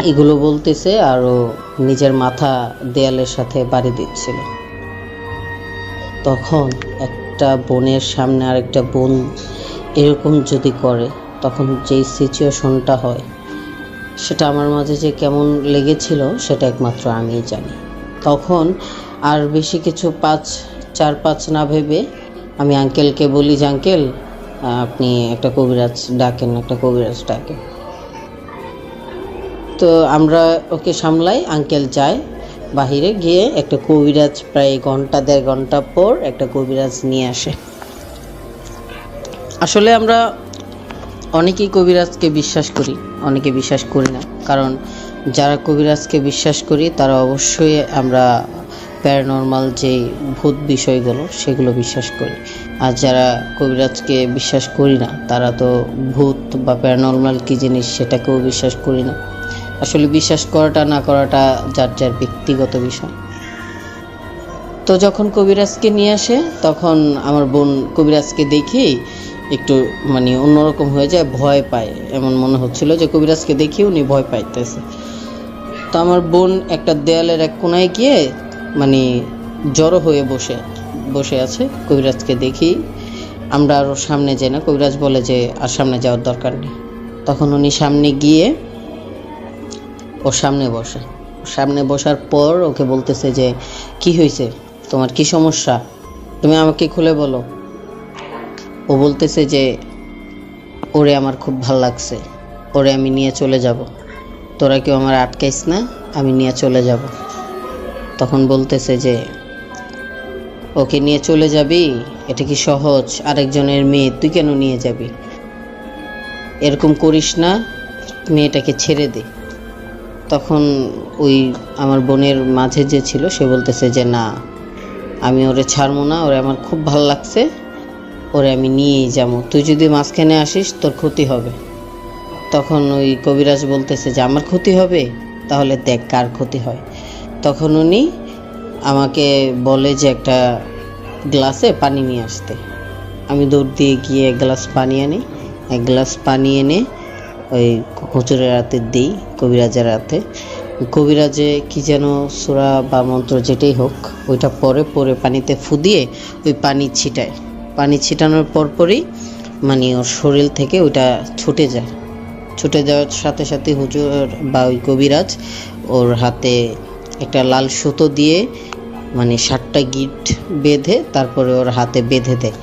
এগুলো বলতেছে। আর ও নিজের মাথা দেয়ালের সাথে বাড়ি দিচ্ছিল। তখন একটা বোনের সামনে আরেকটা বোন এরকম যদি করে, তখন যেই সিচুয়েশনটা হয় সেটা আমার মাঝে যে কেমন লেগেছিল সেটা একমাত্র আমিই জানি। তখন আর বেশি কিছু 4-5 না ভেবে আমি আঙ্কেলকে বলি যে আঙ্কেল আপনি একটা কবিরাজ ডাকেন, একটা কবিরাজ ডাকেন। তো আমরা ওকে সামলাই, আঙ্কেল যায় বাহিরে গিয়ে একটা কবিরাজ, প্রায় 1-1.5 ঘন্টা পর একটা কবিরাজ নিয়ে আসে। আসলে আমরা অনেকেই কবিরাজকে বিশ্বাস করি, অনেকে বিশ্বাস করি না। কারণ যারা কবিরাজকে বিশ্বাস করি তারা অবশ্যই আমরা প্যারানর্মাল যে ভূত বিষয়গুলো সেগুলো বিশ্বাস করি। আর যারা কবিরাজকে বিশ্বাস করি না তারা তো ভূত বা প্যারানর্মাল কী জিনিস সেটাকেও বিশ্বাস করি না। আসলে বিশ্বাস করাটা না করাটা যার যার ব্যক্তিগত বিষয়। তো যখন কবিরাজকে নিয়ে আসে তখন আমার বোন কবিরাজকে দেখেই একটু মানে অন্যরকম হয়ে যায়, ভয় পায়, এমন মনে হচ্ছিল যে কবিরাজকে দেখে উনি ভয় পাইতেছে। তো আমার বোন একটা দেয়ালের এক কোনায় গিয়ে মানে জড়ো হয়ে বসে আছে। কবিরাজকে দেখি আমরা আরও সামনে যাই না, কবিরাজ বলে যে আর সামনে যাওয়ার দরকার নেই। তখন উনি সামনে গিয়ে ওর সামনে বসার পর ওকে বলতেছে যে কি হয়েছে, তোমার কি সমস্যা, তুমি আমাকে খুলে বলো। ও বলতেছে যে ওরে আমার খুব ভাল লাগছে, ওরে আমি নিয়ে চলে যাব, তোরা কেউ আমার আটকাইস না, আমি নিয়ে চলে যাব। তখন বলতেছে যে ওকে নিয়ে চলে যাবি, এটা কি সহজ, আরেকজনের মেয়ে তুই কেন নিয়ে যাবি? এরকম করিস না, মেয়েটাকে ছেড়ে দে। তখন ওই আমার বোনের মাঝে যে ছিল সে বলতেছে যে না, আমি ওরে ছাড়বো না, ওরে আমার খুব ভালো লাগছে, ওরে আমি নিয়েই যাবো, তুই যদি মাঝখানে আসিস তোর ক্ষতি হবে। তখন ওই কবিরাজ বলতেছে যে আমার ক্ষতি হবে, তাহলে দেখ কার ক্ষতি হয়। তখন উনি আমাকে বলে যে একটা গ্লাসে পানি নিয়ে আসতে। আমি দৌড় দিয়ে গিয়ে এক গ্লাস পানি আনি। এক গ্লাস পানি এনে ওই হুজুরের হাতে দিই, কবিরাজের হাতে। কবিরাজে কি যেন সূরা বা মন্ত্র যেটাই হোক ওইটা পরে পরে পানিতে ফু দিয়ে ওই পানি ছিটায়। পানি ছিটানোর পরপরই মানে ওর শরীর থেকে ওইটা ছুটে যায়। ছুটে যাওয়ার সাথে সাথে হুজুর বা ওই কবিরাজ ওর হাতে একটা লাল সুতো দিয়ে মানে 7টা গিট বেঁধে তারপরে ওর হাতে বেঁধে দেয়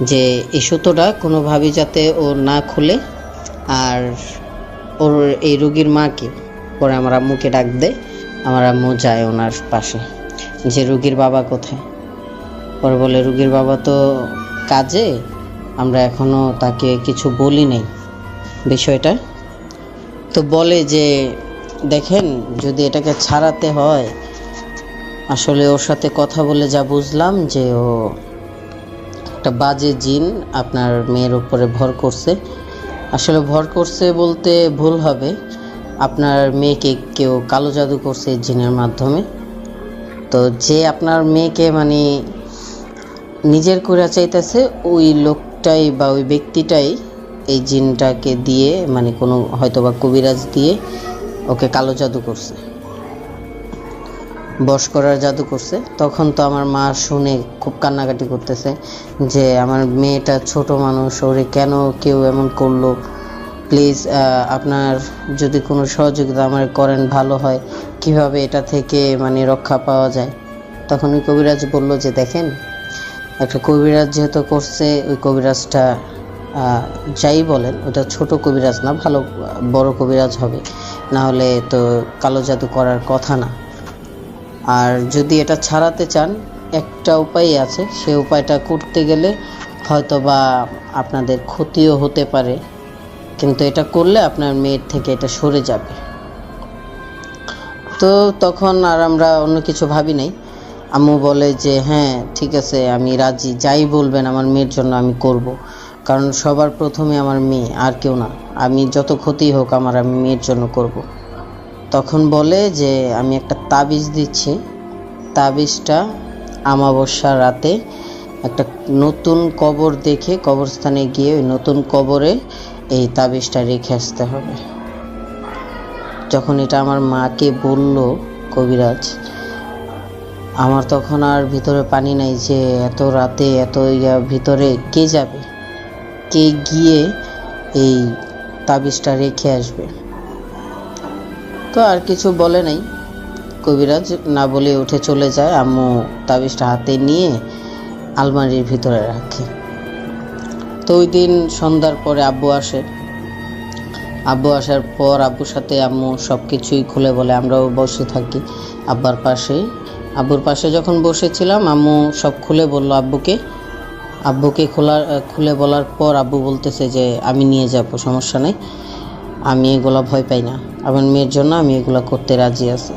যে এই সুতোটা কোনোভাবেই যাতে ও না খুলে। আর ওর এই রোগীর মাকে পরে আমার আম্মুকে ডাক দেয়। আমার আম্মু যায় ওনার পাশে যে রোগীর বাবা কোথায়। পরে বলে রোগীর বাবা তো কাজে, আমরা এখনো তাকে কিছু বলি নাই বিষয়টা। তো বলে যে দেখেন, যদি এটাকে ছাড়াতে হয়, আসলে ওর সাথে কথা বলে যা বুঝলাম যে ও একটা বাজে জিন আপনার মেয়ের উপরে ভর করছে। আসলে ভর করছে বলতে ভুল হবে, আপনার মেয়েকে কেউ কালো জাদু করছে জিনের মাধ্যমে। তো যে আপনার মেয়েকে মানে নিজের করে চাইতেছে ওই লোকটাই বা ওই ব্যক্তিটাই এই জিনটাকে দিয়ে মানে কোনো হয়তোবা কবিরাজ দিয়ে ওকে কালো জাদু করছে, বশ করার জাদু করছে। তখন তো আমার মা শুনে খুব কান্নাকাটি করতেছে যে আমার মেয়েটা ছোট মানুষ, ওরে কেন কেউ এমন করলো, প্লিজ আপনার যদি কোনো সহযোগিতা আমার করেন ভালো হয়, কিভাবে এটা থেকে মানে রক্ষা পাওয়া যায়। তখন ওই কবিরাজ বলল যে দেখেন, একটা কবিরাজ যেহেতু করছে, ওই কবিরাজটা যাই বলেন ওটা ছোট কবিরাজ না, ভালো বড় কবিরাজ হবে, না হলে তো কালো জাদু করার কথা না। আর যদি এটা ছাড়াতে চান একটা উপায় আছে, সে উপায়টা করতে গেলে হয়তো বা আপনাদের ক্ষতিও হতে পারে, কিন্তু এটা করলে আপনার মেয়ের থেকে এটা সরে যাবে। তো তখন আর আমরা অন্য কিছু ভাবি নাই। আম্মু বলে যে হ্যাঁ ঠিক আছে, আমি রাজি, যাই বলবেন আমার মেয়ের জন্য আমি করব, কারণ সবার প্রথমে আমার মেয়ে, আর কেউ না। আমি যত ক্ষতি হোক আমি মেয়ের জন্য করব। তখন বলে যে আমি একটা তাবিজ দিচ্ছি, তাবিজটা অমাবস্যার রাতে একটা নতুন কবর দেখে কবরস্থানে গিয়ে ওই নতুন কবরে এই তাবিজটা রেখে আসতে হবে। যখন এটা আমার মাকে বলল কবিরাজ, আমার তখন আর ভিতরে পানি নাই যে এত রাতে এত ভিতরে কে যাবে, কে গিয়ে এই তাবিজটা রেখে আসবে। তো আর কিছু বলে নাই, কবিরাজ না বলে উঠে চলে যায়। আম্মু তাবিজটা হাতে নিয়ে আলমারির ভিতরে রাখে। তো ওই দিন সন্ধ্যার পরে আব্বু আসে। আব্বু আসার পর আব্বুর সাথে আম্মু সব কিছুই খুলে বলে, আমরাও বসে থাকি আব্বার পাশে। আব্বুর পাশে যখন বসেছিলাম আম্মু সব খুলে বলল আব্বুকে। খুলে বলার পর আব্বু বলতেছে যে আমি নিয়ে যাব, সমস্যা নেই, আমি এগুলো ভয় পাই না, আমার মেয়ের জন্য আমি এগুলো করতে রাজি আছি,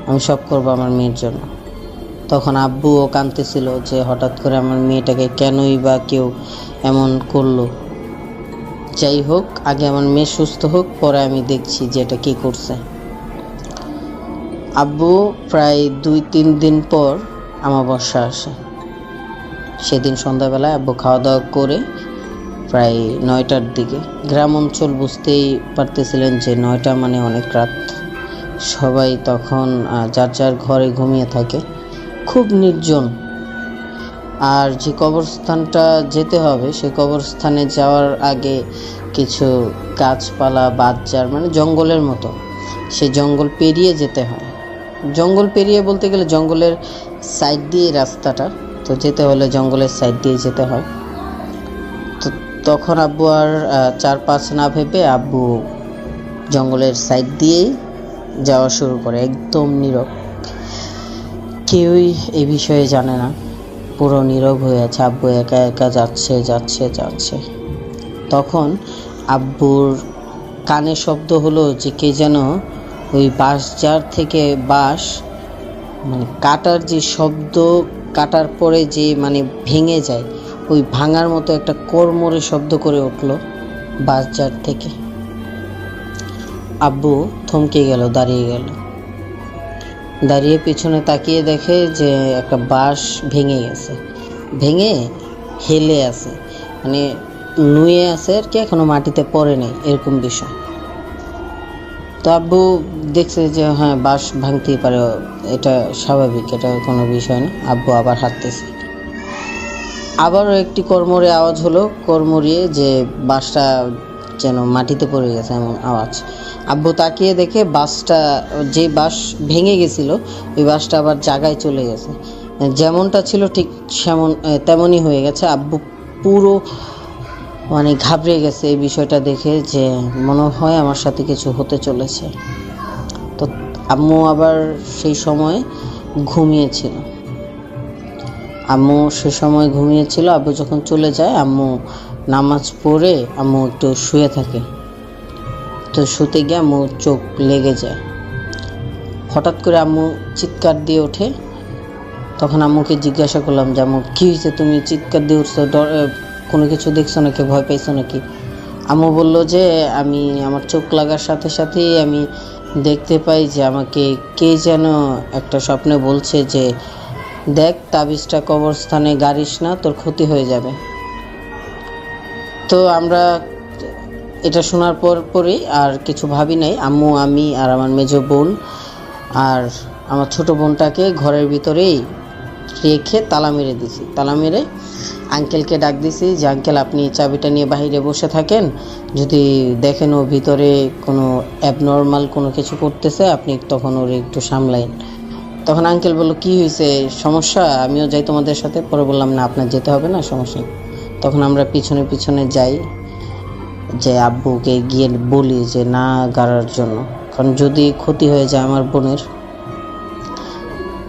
আমি সব করব আমার মেয়ের জন্য। তখন আব্বুও কাঁদতেছিল যে হঠাৎ করে আমার মেয়েটাকে কেনই বা কেউ এমন করলো। যাই হোক, আগে আমার মেয়ে সুস্থ হোক, পরে আমি দেখছি যে এটা কী করছে। আব্বু প্রায় 2-3 দিন পর অমাবস্যা আসে। সেদিন সন্ধ্যাবেলায় আব্বু খাওয়া দাওয়া করে প্রায় 9টার দিকে, গ্রাম অঞ্চল বুঝতেই পারতেছিলেন যে 9টা মানে অনেক রাত, সবাই তখন যার যার ঘরে ঘুমিয়ে থাকে, খুব নির্জন। আর যে কবরস্থানটা যেতে হবে সেই কবরস্থানে যাওয়ার আগে কিছু গাছপালা বাঁধজার মানে জঙ্গলের মতো, সেই জঙ্গল পেরিয়ে যেতে হয়। জঙ্গল পেরিয়ে বলতে গেলে জঙ্গলের সাইড দিয়ে রাস্তাটা, তো যেতে হলে জঙ্গলের সাইড দিয়ে যেতে হয়। তো তখন আব্বু আর 4-5 না ভেবে আব্বু জঙ্গলের সাইড দিয়েই যাওয়া শুরু করে, একদম নীরব, কেউই এই বিষয়ে জানে না, পুরো নীরব হয়ে আছে। আব্বু একা একা যাচ্ছে। তখন আব্বুর কানে শব্দ হলো যে কে যেন ওই বাঁশঝাড় থেকে বাঁশ মানে কাটার যে শব্দ, কাটার পরে যে মানে ভেঙে যায়, ওই ভাঙার মতো একটা কড়মড়ে শব্দ করে উঠলো বাঁশঝাড় থেকে। আব্বু থমকে গেল, দাঁড়িয়ে গেল। দাঁড়িয়ে পিছনে তাকিয়ে দেখে যে একটা বাঁশ ভেঙে গেছে, ভেঙে হেলে আছে, মানে নুয়ে আছে আর কি, এখনো মাটিতে পড়ে নেই, এরকম বিষয়। তো আব্বু দেখছে যে হ্যাঁ বাঁশ ভাঙতেই পারে, এটা স্বাভাবিক, এটা কোনো বিষয় না। আব্বু আবার হাঁটতেছে, আবারও একটি কড়মড়ে আওয়াজ হলো, কড়মড়িয়ে যে বাঁশটা যেন মাটিতে পড়ে গেছে এমন আওয়াজ। আব্বু তাকিয়ে দেখে বাঁশটা, যে বাঁশ ভেঙে গেছিল ওই বাঁশটা আবার জায়গায় চলে গেছে, যেমনটা ছিল ঠিক তেমনই হয়ে গেছে। আব্বু পুরো মানে ঘাবড়ে গেছে এই বিষয়টা দেখে, যে মনে হয় আমার সাথে কিছু হতে চলেছে। তো আম্মু আবার সেই সময় ঘুমিয়েছিল। আব্বু যখন চলে যায়, আম্মু নামাজ পড়ে আম্মু একটু শুয়ে থাকে। তো শুতে গিয়ে আম্মু চোখ লেগে যায়। হঠাৎ করে আম্মু চিৎকার দিয়ে ওঠে। তখন আম্মুকে জিজ্ঞাসা করলাম যে আম্মু কী হয়েছে, তুমি চিৎকার দিয়ে উঠছো, কোনো কিছু দেখছো নাকি, ভয় পাইছো নাকি? আম্মু বলল যে আমার চোখ লাগার সাথে সাথেই আমি দেখতে পাই যে আমাকে কে যেন একটা স্বপ্নে বলছে যে দেখ তাবিজটা কবরস্থানে গাড়িস না, তোর ক্ষতি হয়ে যাবে। তো আমরা এটা শোনার পরই আর কিছু ভাবি নাই। আম্মু, আমি আর আমার মেজো বোন আর আমার ছোট বোনটাকে ঘরের ভিতরেই রেখে তালা মেরে দিছি। তালা মেরে আঙ্কেলকে ডাক দিছি যে আঙ্কেল আপনি চাবিটা নিয়ে বাইরে বসে থাকেন, যদি দেখেন ও ভিতরে কোনো অ্যাবনর্মাল কোনো কিছু করতেছে আপনি তখন ওর একটু সামলাইন। তখন আঙ্কেল বললো কী হয়েছে, সমস্যা? আমিও যাই তোমাদের সাথে। পরে বললাম না, আপনার যেতে হবে না, সমস্যা নেই। তখন আমরা পিছনে পিছনে যাই, যে আব্বুকে গিয়ে বলি যে না গাড়ার জন্য, কারণ যদি ক্ষতি হয়ে যায় আমার বোনের।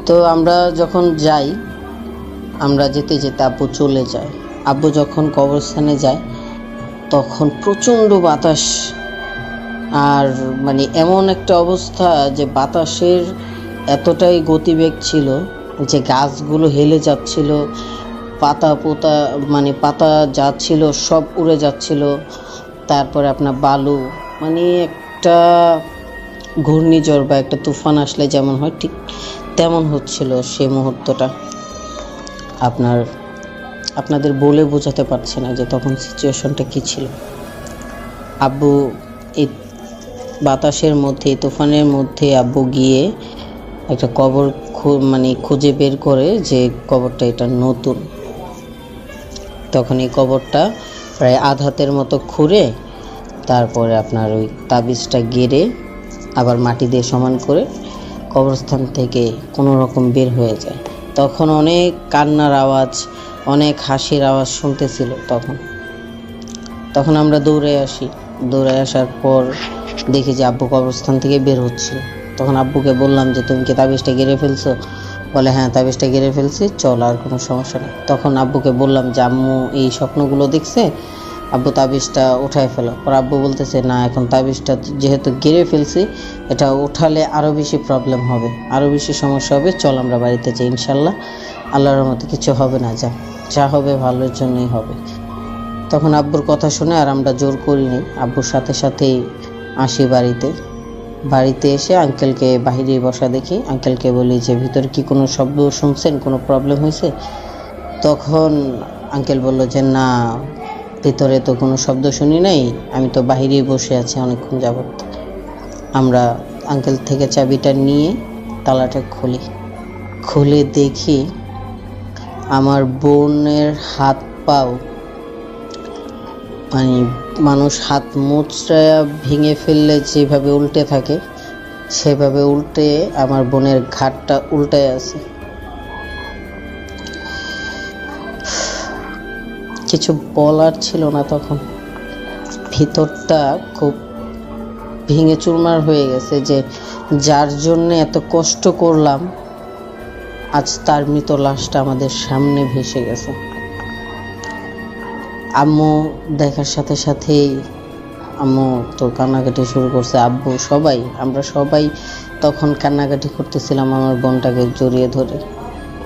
তো আমরা যখন যাই, আমরা যেতে যেতে আব্বু চলে যায়। আব্বু যখন কবরস্থানে যায় তখন প্রচণ্ড বাতাস, আর মানে এমন একটা অবস্থা যে বাতাসের এতটাই গতিবেগ ছিল যে গাছগুলো হেলে যাচ্ছিল, পাতা যাচ্ছিল সব উড়ে যাচ্ছিল। তারপরে আপনার বালু, মানে একটা ঘূর্ণিঝড় বা একটা তুফান আসলে যেমন হয় ঠিক তেমন হচ্ছিল সে মুহূর্তটা। আপনাদের বলে বোঝাতে পারছি না যে তখন সিচুয়েশনটা কী ছিল। আব্বু এই বাতাসের মধ্যে, তুফানের মধ্যে আব্বু গিয়ে একটা কবর খুঁজে বের করে যে কবরটা এটা নতুন। তখন এই কবরটা প্রায় আধাতের মতো খুঁড়ে তারপরে আপনার ওই তাবিজটা গেড়ে আবার মাটি দিয়ে সমান করে কবরস্থান থেকে কোনো রকম বের হয়ে যায়। তখন অনেক কান্নার আওয়াজ, অনেক হাসির আওয়াজ শুনতেছিল। তখন আমরা দৌড়ে আসার পর দেখি যে আব্বু কবরস্থান থেকে বের হচ্ছিল। তখন আব্বুকে বললাম যে তুমি কি তাবিজটা গেড়ে ফেলছো? বলে হ্যাঁ তাবিজটা গেড়ে ফেলছি, চল আর কোনো সমস্যা নেই। তখন আব্বুকে বললাম যে আম্মু এই স্বপ্নগুলো দেখছে, আব্বু তাবিজটা উঠায় ফেলো। পর আব্বু বলতেছে না, এখন তাবিজটা যেহেতু গেড়ে ফেলছি, এটা উঠালে আরও বেশি প্রবলেম হবে, আরও বেশি সমস্যা হবে, চল আমরা বাড়িতে যাই, ইনশাল্লাহ আল্লাহর রহমতে কিছু হবে না, যা হবে ভালোর জন্যই হবে। তখন আব্বুর কথা শুনে আর আমরা জোর করিনি, আব্বুর সাথে সাথেই আসি বাড়িতে এসে আঙ্কেলকে বাহিরে বসা দেখি। আঙ্কেলকে বলি যে ভিতরে কি কোনো শব্দ শুনছেন, কোনো প্রবলেম হয়েছে? তখন আঙ্কেল বলল যে না, ভিতরে তো কোনো শব্দ শুনি নাই, আমি তো বাহিরেই বসে আছি অনেকক্ষণ যাবত। আমরা আঙ্কেল থেকে চাবিটা নিয়ে তালাটা খুলে দেখি আমার বোনের হাত পাও, মানে মানুষ হাত মুচড়ায়া ভেঙে ফেললে যেভাবে উল্টে থাকে সেভাবে উল্টে আমার বোনের ঘাটটা উল্টায় আছে। কিছু বলার ছিল না, তখন ভিতরটা খুব ভেঙে চুরমার হয়ে গেছে, যে যার জন্য এত কষ্ট করলাম আজ তার মৃত লাশটা আমাদের সামনে ভেসে গেছে। আম্মু দেখার সাথে সাথেই আম্মু তো কান্নাকাটি শুরু করছে, আব্বু সবাই, আমরা সবাই তখন কান্নাকাটি করতেছিলাম আমার বোনটাকে জড়িয়ে ধরে।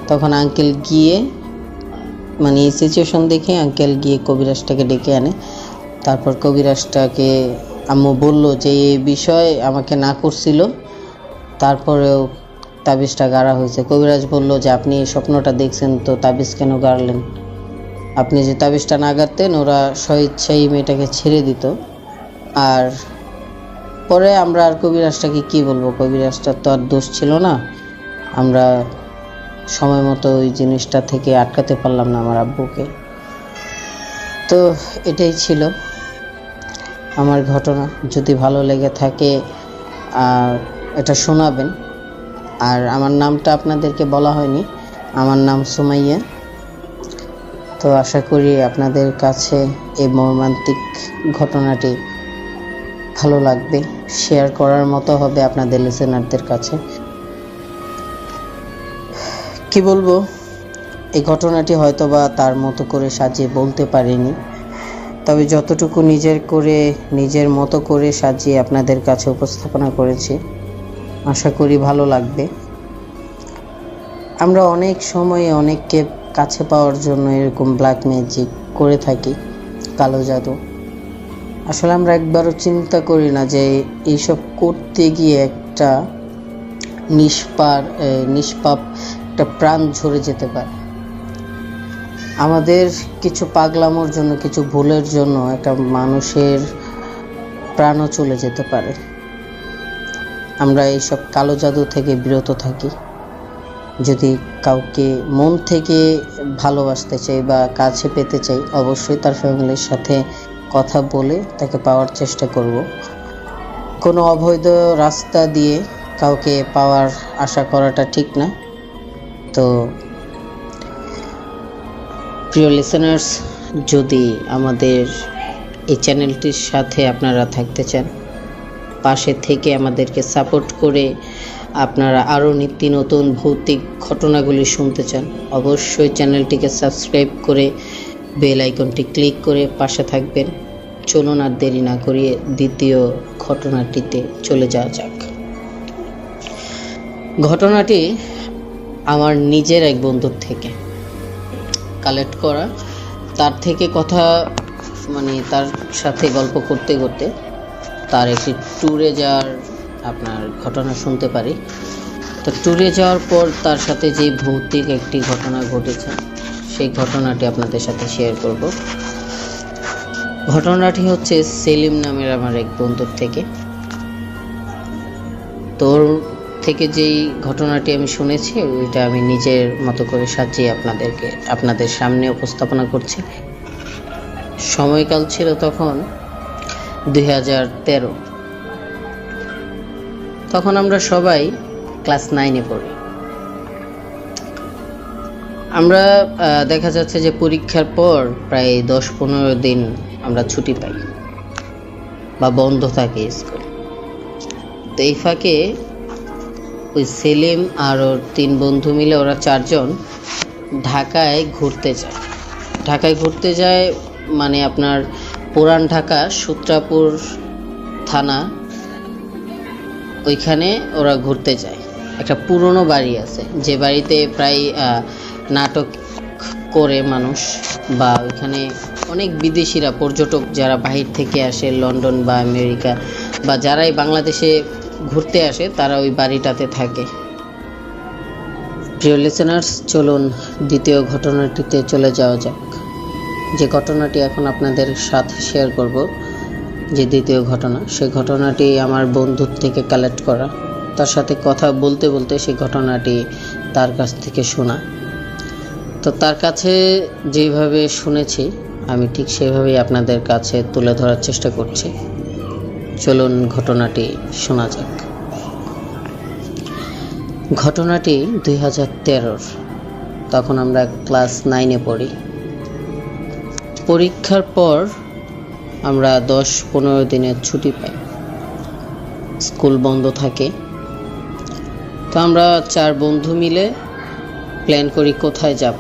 তখন আঙ্কেল গিয়ে, মানে এই সিচুয়েশন দেখে আঙ্কেল গিয়ে কবিরাজটাকে ডেকে আনে। তারপর কবিরাজটাকে আম্মু বলল যে এই বিষয় আমাকে না করছিল, তারপরেও তাবিজটা গাড়া হয়েছে। কবিরাজ বলল যে আপনি এই স্বপ্নটা দেখছেন তো তাবিজ কেন গাড়লেন? আপনি যে তাবিজটা না গাড়তেন ওরা স্বইচ্ছাই মেয়েটাকে ছেড়ে দিত। আর পরে আমরা আর কবিরাজটাকে কি বলবো, কবিরাজটার তো আর দোষ ছিল না। আমরা সময় মতো ওই জিনিসটা থেকে আটকাতে পারলাম না আমার আব্বুকে। তো এটাই ছিল আমার ঘটনা। যদি ভালো লেগে থাকে এটা শোনাবেন। আর আমার নামটা আপনাদেরকে বলা হয়নি, আমার নাম সুমাইয়া। তো আশা করি আপনাদের কাছে এই মর্মান্তিক ঘটনাটি ভালো লাগবে, শেয়ার করার মতো হবে আপনাদের লিসেনারদের কাছে। কি বলবো, এই ঘটনাটি হয়তোবা তার মতো করে সাজিয়ে বলতে পারিনি, তবে যতটুকু নিজের মতো করে সাজিয়ে আপনাদের কাছে উপস্থাপনা করেছি, আশা করি ভালো লাগবে। আমরা অনেক সময় অনেককে কাছে পাওয়ার জন্য এরকম ব্ল্যাক ম্যাজিক করে থাকি, কালো জাদু। আসলে আমরা একবারও চিন্তা করি না যে এইসব করতে গিয়ে একটা নিষ্পাপ একটা প্রাণ ঝরে যেতে পারে। আমাদের কিছু পাগলামোর জন্য, কিছু ভুলের জন্য একটা মানুষের প্রাণও চলে যেতে পারে। আমরা এইসব কালো জাদু থেকে বিরত থাকি। যদি কাউকে মন থেকে ভালোবাসতে চাই বা কাছে পেতে চাই, অবশ্যই তার ফ্যামিলির সাথে কথা বলে তাকে পাওয়ার চেষ্টা করব। কোনো অবৈধ রাস্তা দিয়ে কাউকে পাওয়ার আশা করাটা ঠিক না। তো প্রিয় লিসেনার্স, যদি আমাদের এই চ্যানেলটির সাথে আপনারা থাকতে চান, পাশে থেকে আমাদেরকে সাপোর্ট করে আপনারা আরও নিত্য নতুন ভৌতিক ঘটনাগুলি শুনতে চান, অবশ্যই চ্যানেলটিকে সাবস্ক্রাইব করে বেল আইকনটি ক্লিক করে পাশে থাকবেন। চলুন আর দেরি না করিয়ে দ্বিতীয় ঘটনাটিতে চলে যাওয়া যাক। ঘটনাটি আমার নিজের এক বন্ধুর থেকে কালেক্ট করা। তার থেকে কথা, মানে তার সাথে গল্প করতে করতে তার একটি ট্যুরে যাওয়ার আপনার ঘটনা শুনতে পারি। তো ট্যুরে যাওয়ার পর তার সাথে যে ভৌতিক একটি ঘটনা ঘটেছে, সেই ঘটনাটি আপনাদের সাথে শেয়ার করব। ঘটনাটি হচ্ছে সেলিম নামের আমার এক বন্ধুর থেকে। তোর থেকে যেই ঘটনাটি আমি শুনেছি, ওইটা আমি নিজের মতো করে সাজিয়ে আপনাদের সামনে উপস্থাপনা করছি। সময়কাল ছিল তখন 2013। তখন আমরা সবাই ক্লাস 9-এ পড়ি। আমরা দেখা যাচ্ছে যে পরীক্ষার পর প্রায় 10-15 দিন আমরা ছুটি পাই বা বন্ধ থাকে স্কুল। তো এই ফাঁকে ওই সেলিম আর ওর 3 বন্ধু মিলে, ওরা 4 জন ঢাকায় ঘুরতে যায়। মানে আপনার পুরান ঢাকা সূত্রাপুর থানা, ওইখানে ওরা ঘুরতে যায়। একটা পুরনো বাড়ি আছে, যে বাড়িতে প্রায় নাটক করে মানুষ, বা ওইখানে অনেক বিদেশিরা, পর্যটক যারা বাহির থেকে আসে, লন্ডন বা আমেরিকা বা যারাই বাংলাদেশে ঘুরতে আসে, তারা ওই বাড়িটাতে থাকে। প্রিয় লিসেনার্স, চলুন দ্বিতীয় ঘটনাটিতে চলে যাওয়া যাক। যে ঘটনাটি এখন আপনাদের সাথে শেয়ার করব, যে দ্বিতীয় ঘটনা, সেই ঘটনাটি আমার বন্ধুর থেকে কালেক্ট করা। তার সাথে কথা বলতে বলতে সেই ঘটনাটি তার কাছ থেকে শোনা। তো তার কাছে যেভাবে শুনেছি, আমি ঠিক সেভাবেই আপনাদের কাছে তুলে ধরার চেষ্টা করছি। চলুন ঘটনাটি শোনা যাক। ঘটনাটি 2013। তখন আমরা ক্লাস 9-এ পড়ি। পরীক্ষার পর আমরা 10-15 দিনের ছুটি পাই, স্কুল বন্ধ থাকে। তো আমরা 4 বন্ধু মিলে প্ল্যান করি কোথায় যাব।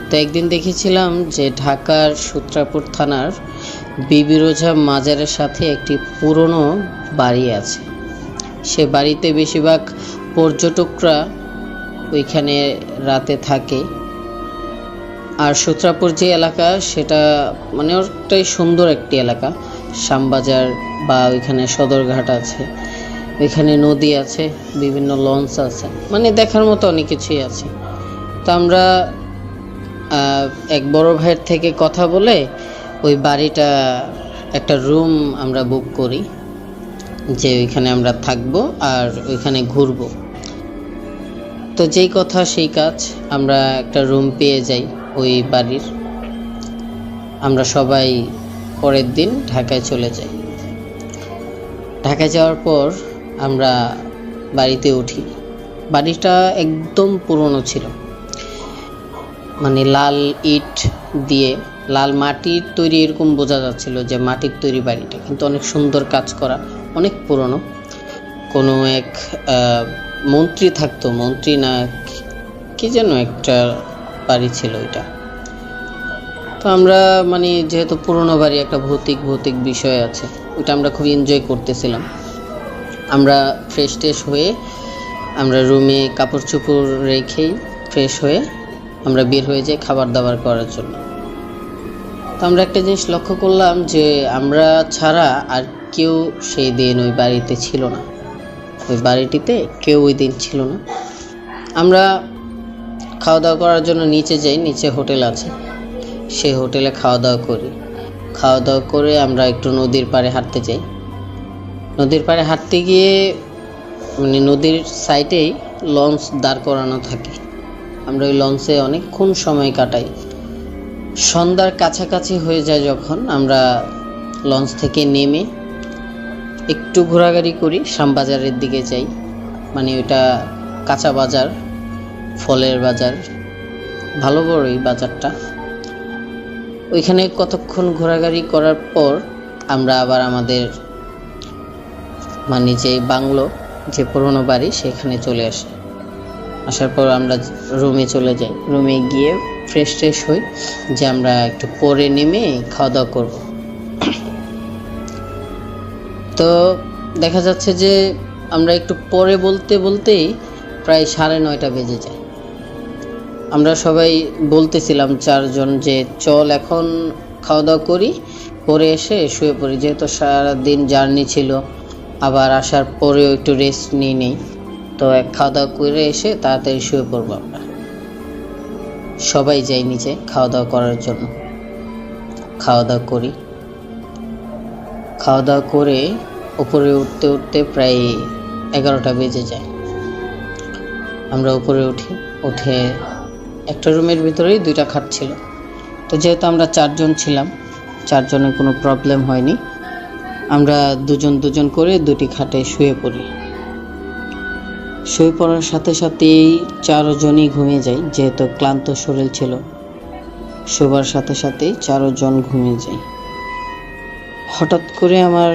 তো একদিন দেখেছিলাম যে ঢাকার সূত্রাপুর থানার বিবি রোজা মাজারের সাথে একটি পুরনো বাড়ি আছে। সে বাড়িতে বেশিরভাগ পর্যটকরা ওইখানে রাতে থাকে। আর সূত্রাপুর যে এলাকা সেটা মানে অনেকটাই সুন্দর একটি এলাকা। শ্যামবাজার বা ওইখানে সদরঘাট আছে, ওইখানে নদী আছে, বিভিন্ন লঞ্চ আছে, মানে দেখার মতো অনেক কিছুই আছে। তো আমরা এক বড় ভাইয়ের থেকে কথা বলে ওই বাড়িটা একটা রুম আমরা বুক করি, যে ওইখানে আমরা থাকবো আর ওইখানে ঘুরবো। তো যেই কথা সেই কাজ, আমরা একটা রুম পেয়ে যাই ওই বাড়ির। আমরা সবাই পরের দিন ঢাকায় চলে যাই। ঢাকায় যাওয়ার পর আমরা বাড়িতে উঠি। বাড়িটা একদম পুরনো ছিল, মানে লাল ইট দিয়ে, লাল মাটির তৈরি, এরকম বোঝা যাচ্ছিল যে মাটির তৈরি বাড়িটা, কিন্তু অনেক সুন্দর কাজ করা, অনেক পুরনো। কোনো এক মন্ত্রী থাকতো, মন্ত্রী না কি যেন একটা বাড়ি ছিল ওইটা। তো আমরা মানে যেহেতু পুরনো বাড়ি, একটা ভৌতিক বিষয় আছে, ওইটা আমরা খুব এনজয় করতেছিলাম। আমরা ফ্রেশ ট্রেশ হয়ে আমরা রুমে কাপড় চোপড় রেখেই ফ্রেশ হয়ে আমরা বের হয়ে যাই খাবার দাবার করার জন্য। তো আমরা একটা জিনিস লক্ষ্য করলাম যে আমরা ছাড়া আর কেউ সেই দিন ওই বাড়িতে ছিল না, ওই বাড়িটিতে কেউ ওই দিন ছিল না। আমরা খাওয়া দাওয়া করার জন্য নিচে যাই, নিচে হোটেল আছে, সেই হোটেলে খাওয়া দাওয়া করি। খাওয়া দাওয়া করে আমরা একটু নদীর পাড়ে হাঁটতে যাই। নদীর পাড়ে হাঁটতে গিয়ে মানে নদীর সাইডেই লঞ্চ দাঁড় করানো থাকে। আমরা ওই লঞ্চে অনেকক্ষণ সময় কাটাই। সন্ধ্যার কাছাকাছি হয়ে যায় যখন, আমরা লঞ্চ থেকে নেমে একটু ঘোরাঘুরি করি, শ্যামবাজারের দিকে যাই। মানে ওইটা কাঁচা বাজার, ফলের বাজার, ভালো বড়ই বাজারটা। ওইখানে কতক্ষণ ঘোরাঘুরি করার পর আমরা আবার আমাদের মানে যে বাংলো, যে পুরনো বাড়ি, সেখানে চলে আসি। আসার পর আমরা রুমে চলে যাই। রুমে গিয়ে ফ্রেশ ট্রেশ হই, যে আমরা একটু পরে নেমে খাওয়া দাওয়া করব। তো দেখা যাচ্ছে যে আমরা একটু পরে বলতে বলতেই প্রায় 9:30 বেজে যায়। আমরা সবাই বলতেছিলাম 4 জন যে চল এখন খাওয়া দাওয়া করি, পরে এসে শুয়ে পড়ি, যেহেতু সারাদিন জার্নি ছিল, আবার আসার পরেও একটু রেস্ট নিই নেই। তো খাওয়া দাওয়া করে এসে তাড়াতাড়ি শুয়ে পড়বো। আমরা সবাই যাই নিচে খাওয়া দাওয়া করার জন্য। খাওয়া দাওয়া করি, খাওয়া দাওয়া করে উপরে উঠতে উঠতে প্রায় 11টা বেজে যায়। আমরা উপরে উঠে একটা রুমের ভিতরেই 2টা খাট ছিল। তো যেহেতু আমরা 4 জন ছিলাম, 4 জনের কোনো প্রবলেম হয়নি। আমরা দুজন করে 2টি খাটে শুয়ে পড়ি। শুয়ে পড়ার সাথে সাথেই 4 জনই ঘুমিয়ে যাই, যেহেতু ক্লান্ত শরীর ছিল। শোবার সাথে সাথেই 4 জন ঘুমিয়ে যাই। হঠাৎ করে আমার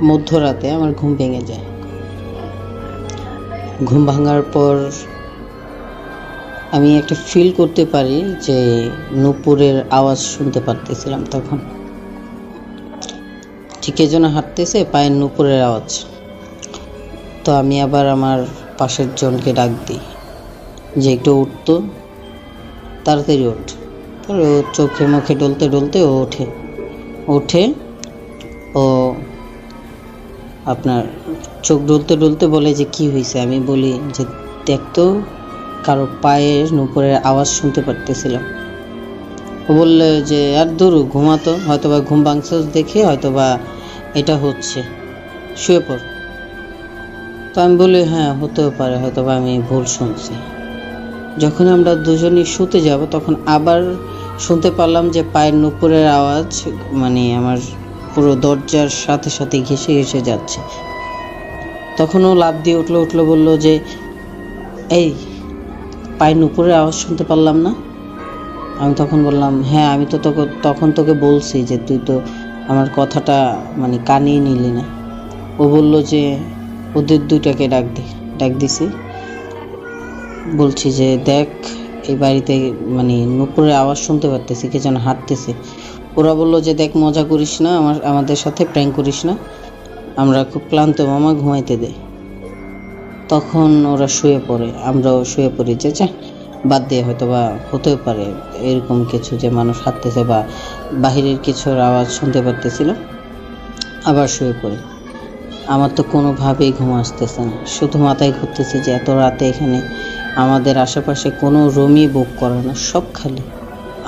মধ্যরাতে আমার ঘুম ভেঙে যায়। ঘুম ভাঙার পর আমি একটা ফিল করতে পারি যে নূপুরের আওয়াজ শুনতে পারতেছিলাম। তখন ঠিক কে যেন হাঁটতেছে, পায়ের নূপুরের আওয়াজ। তো আমি আবার আমার পাশের জনকে ডাক দিই যে একটু উঠতো, তাড়াতাড়ি ওঠ। পরে ও চোখে মুখে ডলতে ও ওঠে। ও আপনার চোখ ডলতে বলে যে কি হয়েছে। আমি বলি যে দেখতো, কারো পায়ের নূপুরের আওয়াজ শুনতে পারতেছিলাম। ও বললে যে আর দূর, ঘুমাতো, হয়তোবা ঘুম ভাঙছে দেখে হয়তোবা এটা হচ্ছে, শুয়ে পড়। তো আমি বলি হ্যাঁ হতেও পারে, হয়তোবা আমি ভুল শুনছি। যখন আমরা দুজনই শুতে যাব তখন আবার শুনতে পারলাম যে পায়ের নূপুরের আওয়াজ মানে আমার পুরো দরজার সাথে সাথে ঘেঁষে যাচ্ছে। তখনও লাফ দিয়ে উঠলো, বলল যে এই পায়ের নূপুরের আওয়াজ শুনতে পারলাম না। আমি তখন বললাম হ্যাঁ, আমি তো তখন তোকে বলছি যে তুই তো আমার কথাটা মানে কানিয়ে নিলি না। ও বলল যে ওদের 2টাকে ডাক দিছি, বলছি যে দেখ এই বাড়িতে মানে নূপুরের আওয়াজ শুনতে পারতেছি, কে যেন হাঁটতেছে। ও ওরা বললো যে দেখ মজা করিস না, আমাদের সাথে প্র্যাঙ্ক করিস না, আমরা খুব ক্লান্ত মামা, ঘুমাইতে দে। তখন ওরা শুয়ে পড়ে, আমরাও শুয়ে পড়ি যে যা বাদ দিয়ে হয়তো বা হতেও পারে এরকম কিছু, যে মানুষ হাঁটতেছে বা বাহিরের কিছুর আওয়াজ শুনতে পারতেছিল। আবার শুয়ে পড়ি। আমার তো কোনোভাবেই ঘুম আসতেছে না, শুধু মাথায় ঘুরতেছে যে এত রাতে এখানে আমাদের আশেপাশে কোনো রুমই বুক করে না, সব খালি,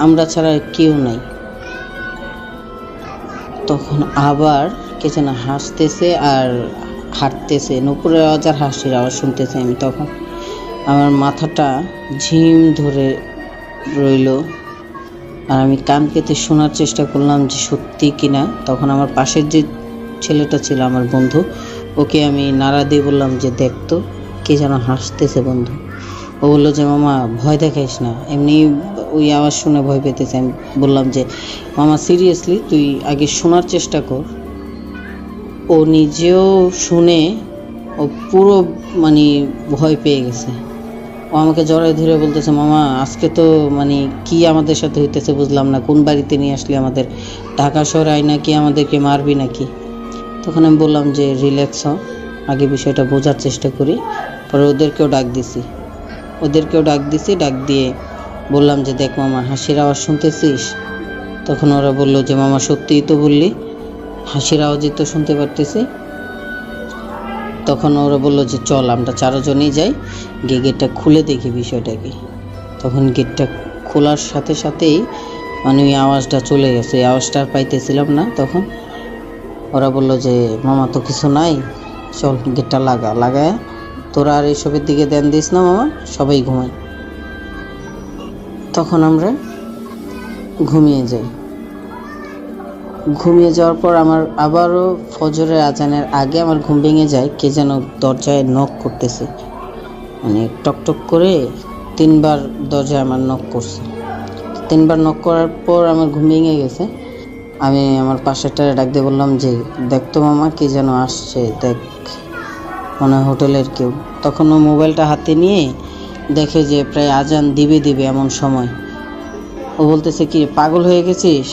আমরা ছাড়া আর কেউ নাই। তখন আবার কে যেন হাসতেছে আর হাঁটতেছে, নুপুরের আওয়াজ আর হাসির আওয়াজ শুনতেছে আমি। তখন আমার মাথাটা ঝিম ধরে রইল, আর আমি কান পেতে শোনার চেষ্টা করলাম যে সত্যি কিনা। তখন আমার পাশের যে ছেলেটা ছিল আমার বন্ধু, ওকে আমি নাড়া দিয়ে বললাম যে দেখতো কে যেন হাসতেছে বন্ধু। ও বললো যে মামা ভয় দেখাইস না, এমনি ওই আওয়াজ শুনে ভয় পেতেছে। আমি বললাম যে মামা সিরিয়াসলি তুই আগে শোনার চেষ্টা কর। ও নিজেও শুনে ও পুরো মানে ভয় পেয়ে গেছে। ও আমাকে জড়ায় ধরে বলতেছে মামা আজকে তো মানে কি আমাদের সাথে হইতেছে বুঝলাম না, কোন বাড়িতে নিয়ে আসলি আমাদের, ঢাকা শহরে আই নাকি আমাদেরকে মারবি নাকি। তখন আমি বললাম যে রিল্যাক্স হ, আগে বিষয়টা বোঝার চেষ্টা করি। পরে ওদেরকেও ডাক দিছি, ডাক দিয়ে বললাম যে দেখ মামা হাসির আওয়াজ শুনতেছিস? তখন ওরা বললো যে মামা সত্যিই তো বললি, হাসির আওয়াজই তো শুনতে পারতেছি। তখন ওরা বললো যে চল আমরা চারজনেই যাই, গিয়ে গেটটা খুলে দেখি বিষয়টা কি। তখন গেটটা খোলার সাথে সাথেই মানে ওই আওয়াজটা চলে গেছে, এই আওয়াজটা আর পাইতেছিলাম না। তখন ওরা বললো যে মামা তো কিছু নাই, চল গেটটা লাগায় তোরা আর এইসবের দিকে ধ্যান দিস না মামা, সবাই ঘুমাই। তখন আমরা ঘুমিয়ে যাই। ঘুমিয়ে যাওয়ার পর আমার আবারও ফজরের আজানের আগে আমার ঘুম ভেঙে যায়, কে যেন দরজায় নক করতেছে, মানে টকটক করে 3বার দরজায় আমার নক করছে। 3বার নক করার পর আমার ঘুম ভেঙে গেছে। আমি আমার পাশেরটারে ডাক দিয়ে বললাম যে দেখতো মামা কে যেন আসছে, দেখ মনে হয় হোটেলের কেউ। তখন ও মোবাইলটা হাতে নিয়ে দেখে যে প্রায় আজান দিবে এমন সময়। ও বলতেছে কি পাগল হয়ে গেছিস,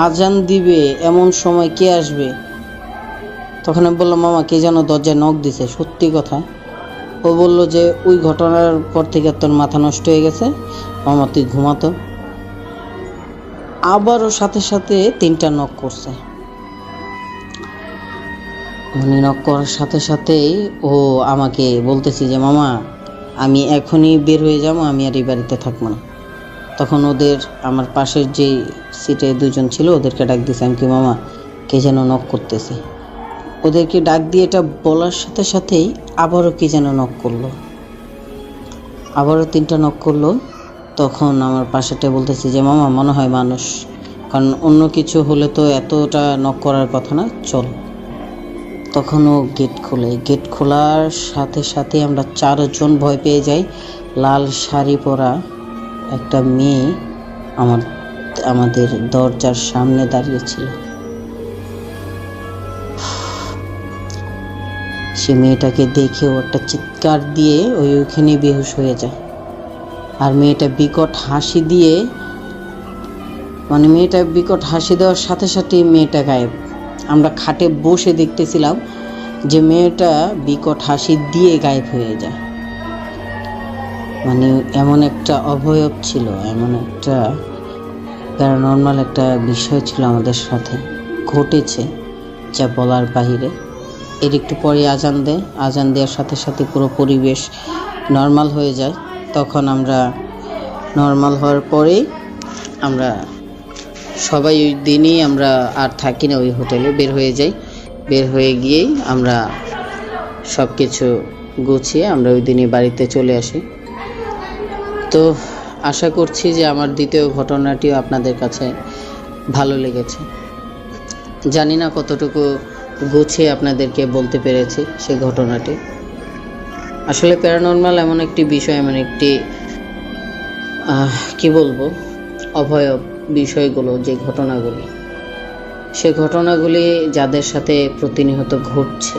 আজান দিবে এমন সময় কে আসবে? তখন আমি বললাম মামা কে যেন দরজায় নক দিছে, সত্যি কথা। ও বলল যে ওই ঘটনার পর থেকে তোর মাথা নষ্ট হয়ে গেছে মামা, তুই ঘুমাতো। আবারও সাথে সাথে 3টা নক করছে। উনি নক করার সাথে সাথেই ও আমাকে বলতেছে যে মামা আমি এখনই বের হয়ে যাবো, আমি আর এই বাড়িতে থাকবো না। তখন ওদের আমার পাশের যে সিটে 2জন ছিল ওদেরকে ডাক দিয়েছে, আমি কি মামা কে যেন নক করতেছে। ওদেরকে ডাক দিয়ে এটা বলার সাথে সাথেই আবারও কে যেন নক করলো, আবারও 3টা নক করলো। তখন আমার পাশেরটা বলতেছে যে মামা মনে হয় মানুষ, কারণ অন্য কিছু হলে তো এতটা নক করার কথা না, চল। তখন ও গেট খোলে, গেট খোলার সাথে সাথে আমরা 4জন ভয় পেয়ে যাই। লাল শাড়ি পরা একটা মেয়ে আমাদের দরজার সামনে দাঁড়িয়েছিল। সে মেয়েটাকে দেখেও একটা চিৎকার দিয়ে ওইখানে বেহুশ হয়ে যায়। আর মেয়েটা বিকট হাসি দিয়ে, মানে মেয়েটা বিকট হাসি দেওয়ার সাথে সাথে মেয়েটা গায়েব। আমরা খাটে বসে দেখতেছিলাম যে মেয়েটা বিকট হাসি দিয়ে গায়েব হয়ে যায়। মানে এমন একটা অভয়ব ছিল, এমন একটা প্যারানর্মাল একটা বিষয় ছিল আমাদের সাথে ঘটেছে যা বলার বাহিরে। এর একটু পরে আজান দেওয়ার সাথে সাথে পুরো পরিবেশ নর্মাল হয়ে যায়। তখন আমরা নর্মাল হওয়ার পরে আমরা সবাই ওই দিনই আমরা আর থাকি না ওই হোটেলে, বের হয়ে যাই। বের হয়ে গিয়েই আমরা সব কিছু গুছিয়ে আমরা ওই দিনই বাড়িতে চলে আসি। তো আশা করছি যে আমার দ্বিতীয় ঘটনাটিও আপনাদের কাছে ভালো লেগেছে। জানি না কতটুকু গুছিয়ে আপনাদেরকে বলতে পেরেছি সেই ঘটনাটি। আসলে প্যারানর্মাল এমন একটি বিষয়, এমন একটি কি বলবো অভয়ব বিষয়গুলো, যে ঘটনাগুলি, সে ঘটনাগুলি যাদের সাথে প্রতিনিয়ত ঘটছে,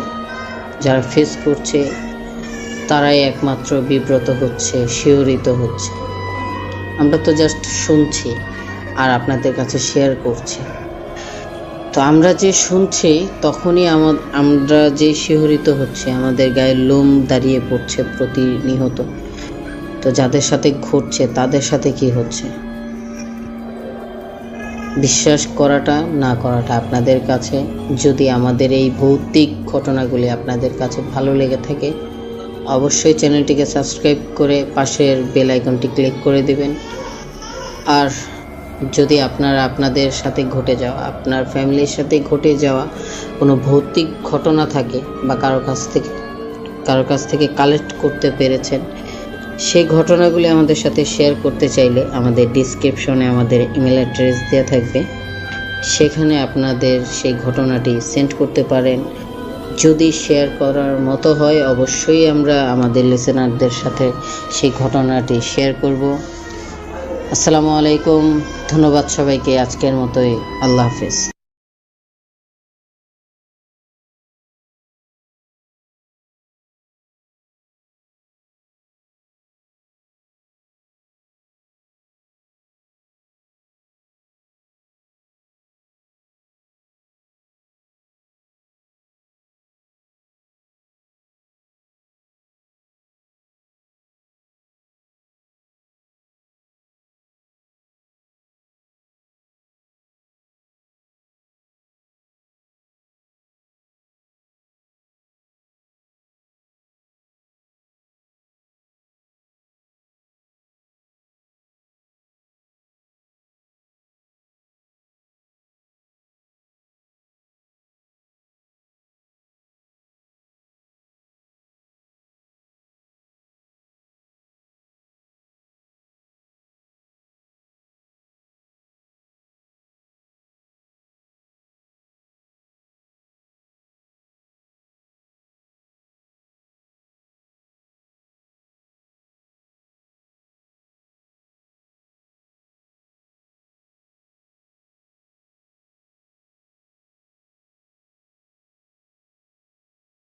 যারা ফেস করছে, তারাই একমাত্র বিব্রত হচ্ছে, শিহরিত হচ্ছে। আমরা তো জাস্ট শুনছি, আর আপনাদের কাছে শেয়ার করছি। তো আমরা যে শুনছি তখনই আমরা যে শিহরিত হচ্ছে, আমাদের গায়ে লোম দাঁড়িয়ে পড়ছে প্রতিনিয়ত। তো যাদের সাথে ঘটছে তাদের সাথে কি হচ্ছে, বিশ্বাস করাটা না করাটা আপনাদের কাছে। যদি আমাদের এই ভৌতিক ঘটনাগুলি আপনাদের কাছে ভালো লেগে থাকে, অবশ্যই চ্যানেলটিকে সাবস্ক্রাইব করে পাশের বেল আইকনটি ক্লিক করে দিবেন। আর যদি আপনাদের সাথে ঘটে যাওয়া, আপনার ফ্যামিলির সাথে ঘটে যাওয়া কোনো ভৌতিক ঘটনা থাকে বা কারোর কাছ থেকে কালেক্ট করতে পেরেছেন, সেই ঘটনাগুলি আমাদের সাথে শেয়ার করতে চাইলে আমাদের ডিসক্রিপশনে আমাদের ইমেল অ্যাড্রেস দেওয়া থাকবে, সেখানে আপনাদের সেই ঘটনাটি সেন্ড করতে পারেন। যদি শেয়ার করার মতো হয় অবশ্যই আমরা আমাদের লিসেনারদের সাথে সেই ঘটনাটি শেয়ার করব। আসসালামু আলাইকুম, ধন্যবাদ সবাইকে। আজকের মতোই আল্লাহ হাফেজ।